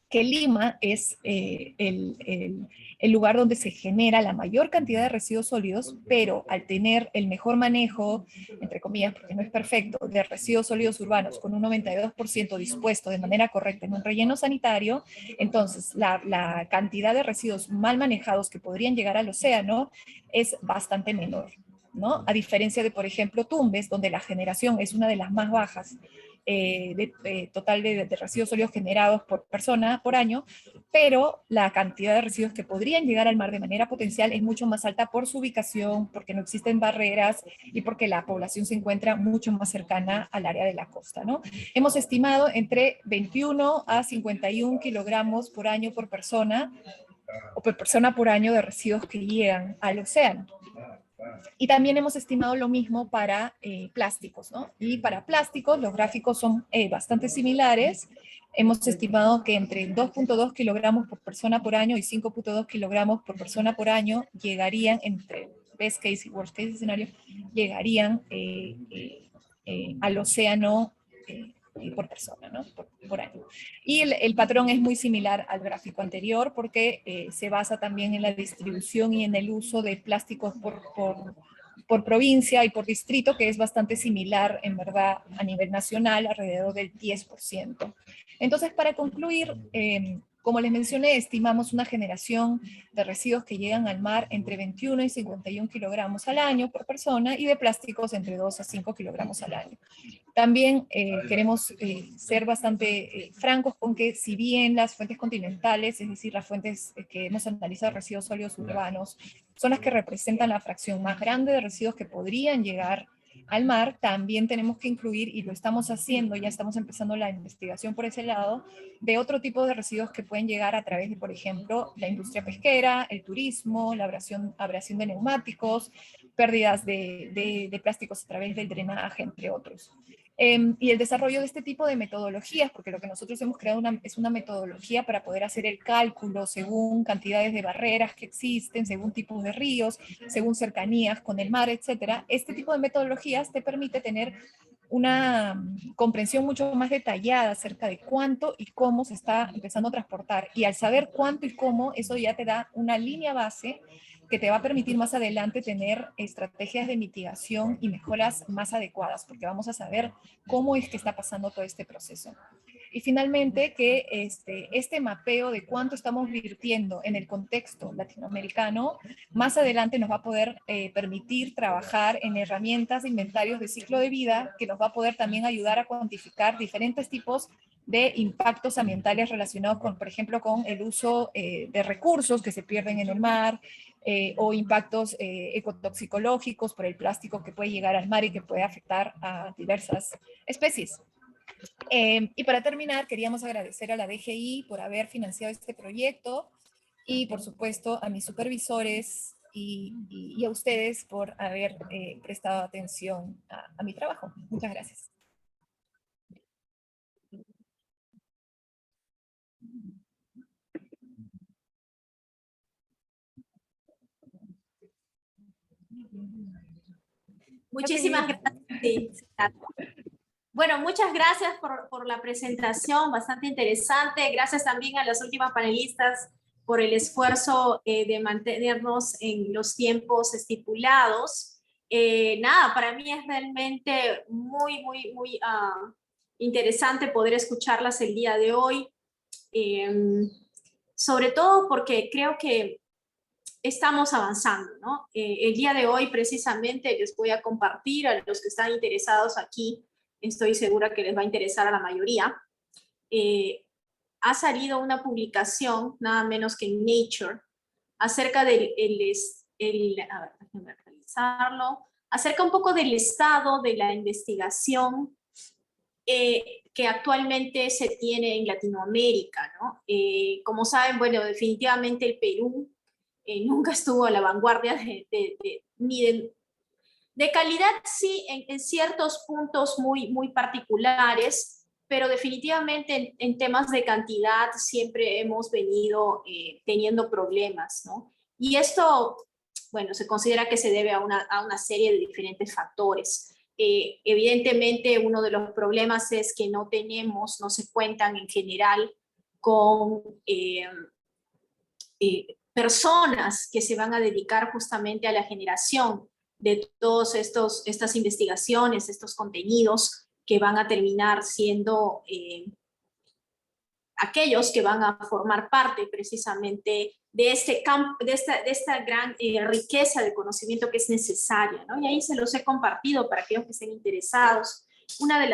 que Lima es el lugar donde se genera la mayor cantidad de residuos sólidos, pero al tener el mejor manejo, entre comillas, porque no es perfecto, de residuos sólidos urbanos, con un 92% dispuesto de manera correcta en un relleno sanitario, entonces la cantidad de residuos mal manejados que podrían llegar al océano es bastante menor, ¿no? A diferencia de, por ejemplo, Tumbes, donde la generación es una de las más bajas, total de residuos sólidos generados por persona por año, pero la cantidad de residuos que podrían llegar al mar de manera potencial es mucho más alta por su ubicación, porque no existen barreras y porque la población se encuentra mucho más cercana al área de la costa, ¿no? Hemos estimado entre 21 a 51 kilogramos por año por persona, o por persona por año, de residuos que llegan al océano. Y también hemos estimado lo mismo para plásticos, ¿no? Y para plásticos los gráficos son bastante similares. Hemos estimado que entre 2.2 kilogramos por persona por año y 5.2 kilogramos por persona por año llegarían, entre best case y worst case escenario, llegarían al océano por persona, ¿no? Por año. Y el patrón es muy similar al gráfico anterior, porque se basa también en la distribución y en el uso de plásticos por provincia y por distrito, que es bastante similar, en verdad, a nivel nacional, alrededor del 10%. Entonces, para concluir, como les mencioné, estimamos una generación de residuos que llegan al mar entre 21 y 51 kilogramos al año por persona, y de plásticos entre 2 a 5 kilogramos al año. También queremos ser bastante francos con que, si bien las fuentes continentales, es decir, las fuentes que hemos analizado, residuos sólidos urbanos, son las que representan la fracción más grande de residuos que podrían llegar al mar, también tenemos que incluir, y lo estamos haciendo, ya estamos empezando la investigación por ese lado, de otro tipo de residuos que pueden llegar a través de, por ejemplo, la industria pesquera, el turismo, la abrasión de neumáticos, pérdidas de plásticos a través del drenaje, entre otros. Y el desarrollo de este tipo de metodologías, porque lo que nosotros hemos creado es una metodología para poder hacer el cálculo según cantidades de barreras que existen, según tipos de ríos, según cercanías con el mar, etc. Este tipo de metodologías te permite tener una comprensión mucho más detallada acerca de cuánto y cómo se está empezando a transportar. Y al saber cuánto y cómo, eso ya te da una línea base que te va a permitir más adelante tener estrategias de mitigación y mejoras más adecuadas, porque vamos a saber cómo es que está pasando todo este proceso. Y finalmente, que este mapeo de cuánto estamos virtiendo en el contexto latinoamericano, más adelante nos va a poder permitir trabajar en herramientas de inventarios de ciclo de vida, que nos va a poder también ayudar a cuantificar diferentes tipos de impactos ambientales relacionados con, por ejemplo, con el uso de recursos que se pierden en el mar, o impactos ecotoxicológicos por el plástico que puede llegar al mar y que puede afectar a diversas especies. Y para terminar, queríamos agradecer a la DGI por haber financiado este proyecto, y por supuesto a mis supervisores y a ustedes por haber prestado atención a mi trabajo. Muchas gracias. Muchísimas gracias. Sí, claro. Bueno, muchas gracias por la presentación, bastante interesante. Gracias también a las últimas panelistas por el esfuerzo de mantenernos en los tiempos estipulados. Nada, para mí es realmente muy interesante poder escucharlas el día de hoy, sobre todo porque creo que estamos avanzando, ¿no? El día de hoy precisamente les voy a compartir a los que están interesados aquí, estoy segura que les va a interesar a la mayoría. Ha salido una publicación, nada menos que en Nature, acerca del, a ver, déjenme revisarlo, acerca un poco del estado de la investigación que actualmente se tiene en Latinoamérica, ¿no? Como saben, bueno, definitivamente el Perú nunca estuvo a la vanguardia de calidad, sí, en ciertos puntos muy particulares, pero definitivamente en temas de cantidad siempre hemos venido teniendo problemas, ¿no? Y esto, bueno, se considera que se debe a una serie de diferentes factores. Evidentemente, uno de los problemas es que no se cuentan en general con personas que se van a dedicar justamente a la generación de todas estas investigaciones, estos contenidos que van a terminar siendo aquellos que van a formar parte precisamente de este campo, de esta gran riqueza de conocimiento que es necesaria, ¿no? Y ahí se los he compartido para aquellos que estén interesados. Una de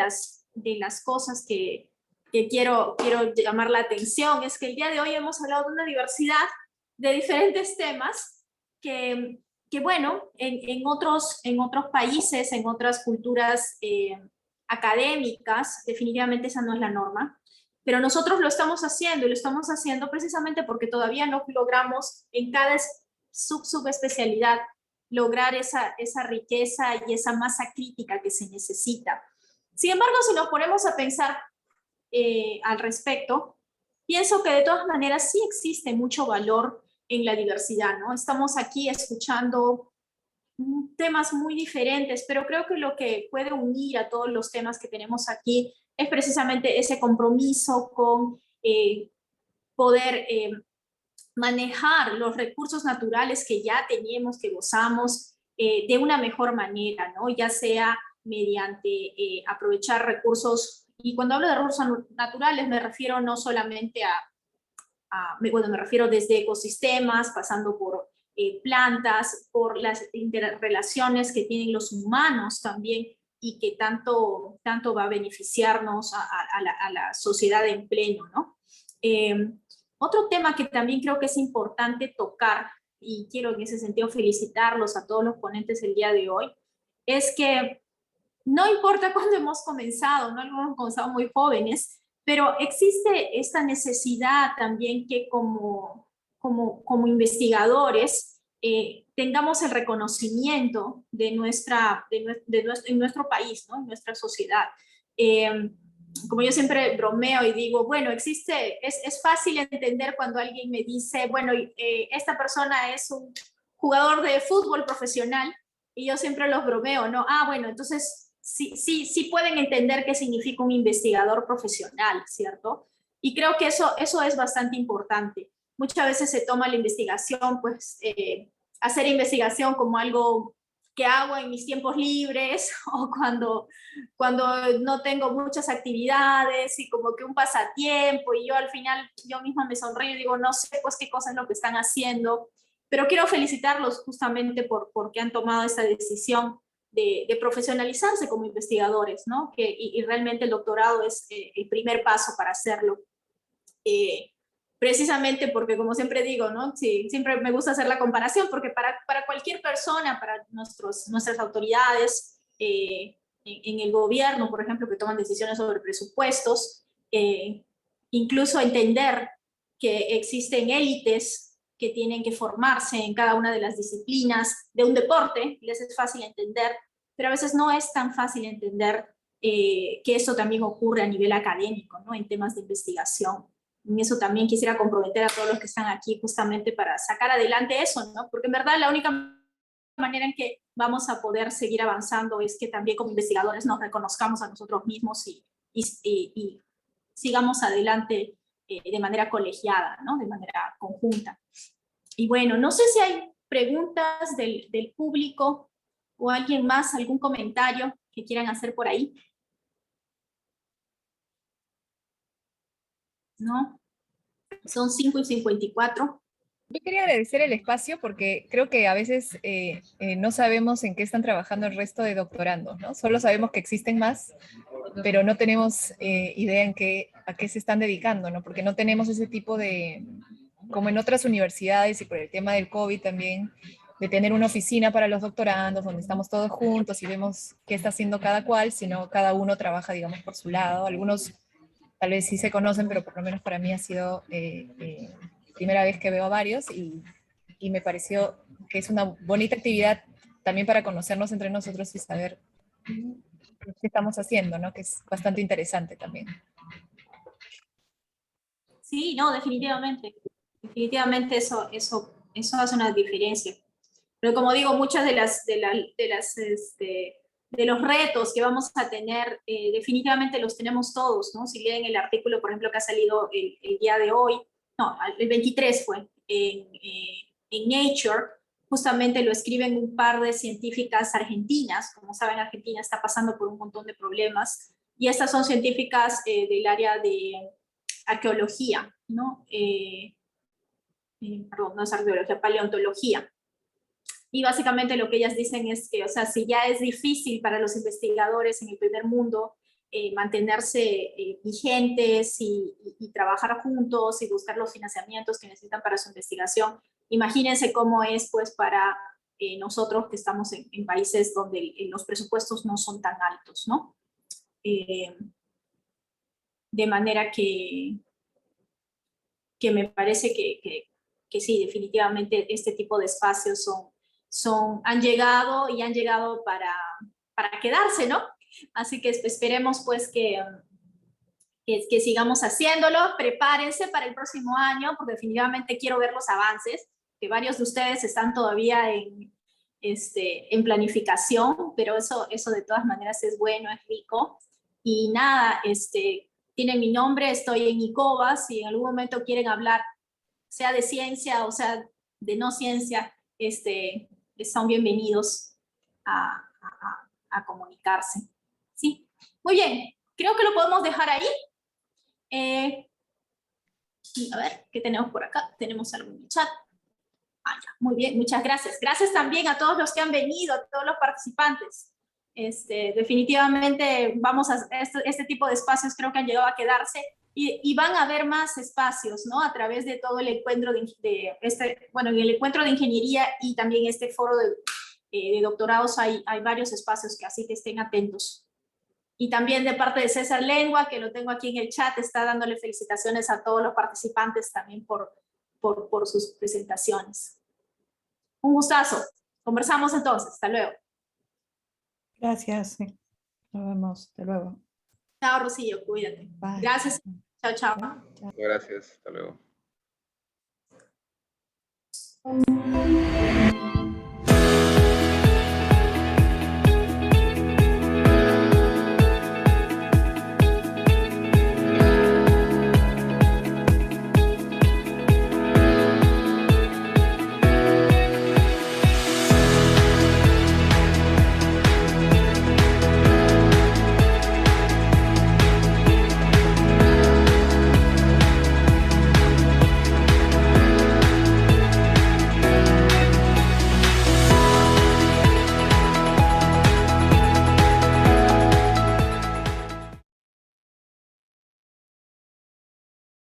las cosas que quiero llamar la atención es que el día de hoy hemos hablado de una diversidad de diferentes temas que bueno, en otros países, en otras culturas académicas, definitivamente esa no es la norma, pero nosotros lo estamos haciendo, y lo estamos haciendo precisamente porque todavía no logramos en cada subespecialidad lograr esa riqueza y esa masa crítica que se necesita. Sin embargo, si nos ponemos a pensar al respecto, pienso que de todas maneras sí existe mucho valor en la diversidad, ¿no? Estamos aquí escuchando temas muy diferentes, pero creo que lo que puede unir a todos los temas que tenemos aquí es precisamente ese compromiso con poder manejar los recursos naturales que ya teníamos, que gozamos, de una mejor manera, ¿no? Ya sea mediante aprovechar recursos, y cuando hablo de recursos naturales me refiero no solamente bueno, me refiero desde ecosistemas, pasando por plantas, por las interrelaciones que tienen los humanos también, y que tanto va a beneficiarnos a la sociedad en pleno, ¿no? Otro tema que también creo que es importante tocar, y quiero en ese sentido felicitarlos a todos los ponentes el día de hoy, es que no importa cuándo hemos comenzado, ¿no? Algunos hemos comenzado muy jóvenes, pero existe esta necesidad también que como investigadores tengamos el reconocimiento de en nuestro país, ¿no? En nuestra sociedad. Como yo siempre bromeo y digo, bueno, es fácil entender cuando alguien me dice, bueno, esta persona es un jugador de fútbol profesional, y yo siempre los bromeo, ¿no? Bueno, entonces sí pueden entender qué significa un investigador profesional, ¿cierto? Y creo que eso es bastante importante. Muchas veces se toma la investigación, pues, hacer investigación como algo que hago en mis tiempos libres o cuando no tengo muchas actividades, y como que un pasatiempo, y yo al final yo misma me sonrío y digo, no sé pues qué cosa es lo que están haciendo, pero quiero felicitarlos justamente porque han tomado esta decisión de profesionalizarse como investigadores, ¿no? Y realmente el doctorado es el primer paso para hacerlo. Precisamente porque, como siempre digo, ¿no? Sí, siempre me gusta hacer la comparación, porque para cualquier persona, para nuestras autoridades en el gobierno, por ejemplo, que toman decisiones sobre presupuestos, incluso entender que existen élites que tienen que formarse en cada una de las disciplinas de un deporte, les es fácil entender, pero a veces no es tan fácil entender que eso también ocurre a nivel académico, ¿no? En temas de investigación. En eso también quisiera comprometer a todos los que están aquí justamente para sacar adelante eso, ¿no? Porque en verdad la única manera en que vamos a poder seguir avanzando es que también como investigadores nos reconozcamos a nosotros mismos y sigamos adelante de manera colegiada, ¿no? De manera conjunta. Y bueno, no sé si hay preguntas del público o alguien más, algún comentario que quieran hacer por ahí. ¿No? Son 5:54. Yo quería agradecer el espacio porque creo que a veces no sabemos en qué están trabajando el resto de doctorandos, ¿no? Solo sabemos que existen más, pero no tenemos idea a qué se están dedicando, ¿no? Porque no tenemos ese tipo de, como en otras universidades y por el tema del COVID también, de tener una oficina para los doctorandos donde estamos todos juntos y vemos qué está haciendo cada cual, sino cada uno trabaja, digamos, por su lado. Algunos tal vez sí se conocen, pero por lo menos para mí ha sido primera vez que veo a varios y me pareció que es una bonita actividad también para conocernos entre nosotros y saber qué estamos haciendo, ¿no? Que es bastante interesante también. Sí, no, definitivamente. Definitivamente eso hace una diferencia. Pero como digo, muchas de los retos que vamos a tener, definitivamente los tenemos todos, ¿no? Si leen el artículo, por ejemplo, que ha salido el día de hoy, no, el 23 fue, en Nature, justamente lo escriben un par de científicas argentinas. Como saben, Argentina está pasando por un montón de problemas, y estas son científicas del área de arqueología, ¿no? Perdón, no es arqueología, paleontología. Y básicamente lo que ellas dicen es que, o sea, si ya es difícil para los investigadores en el primer mundo mantenerse vigentes y trabajar juntos y buscar los financiamientos que necesitan para su investigación, imagínense cómo es pues para nosotros que estamos en países donde los presupuestos no son tan altos, ¿no? De manera que me parece que sí, definitivamente este tipo de espacios han llegado y han llegado para quedarse, ¿no? Así que esperemos pues que sigamos haciéndolo. Prepárense para el próximo año, porque definitivamente quiero ver los avances, que varios de ustedes están todavía en planificación, pero eso de todas maneras es bueno, es rico. Y nada, tienen mi nombre, estoy en ICOBA, si en algún momento quieren hablar, sea de ciencia o sea de no ciencia, son bienvenidos a comunicarse. Sí, muy bien, creo que lo podemos dejar ahí. A ver, ¿qué tenemos por acá? Tenemos algo en el chat. Ya, muy bien, muchas gracias. Gracias también a todos los que han venido, a todos los participantes. Definitivamente vamos a este tipo de espacios creo que han llegado a quedarse y van a haber más espacios, ¿no? A través de todo el encuentro en el encuentro de ingeniería y también este foro de doctorados hay varios espacios, que así que estén atentos. Y también de parte de César Lengua, que lo tengo aquí en el chat, está dándole felicitaciones a todos los participantes también por sus presentaciones. Un gustazo. Conversamos entonces. Hasta luego. Gracias. Sí. Nos vemos. Hasta luego. Chao, Rocío. Cuídate. Bye. Gracias. Chao, chao. Gracias. Hasta luego.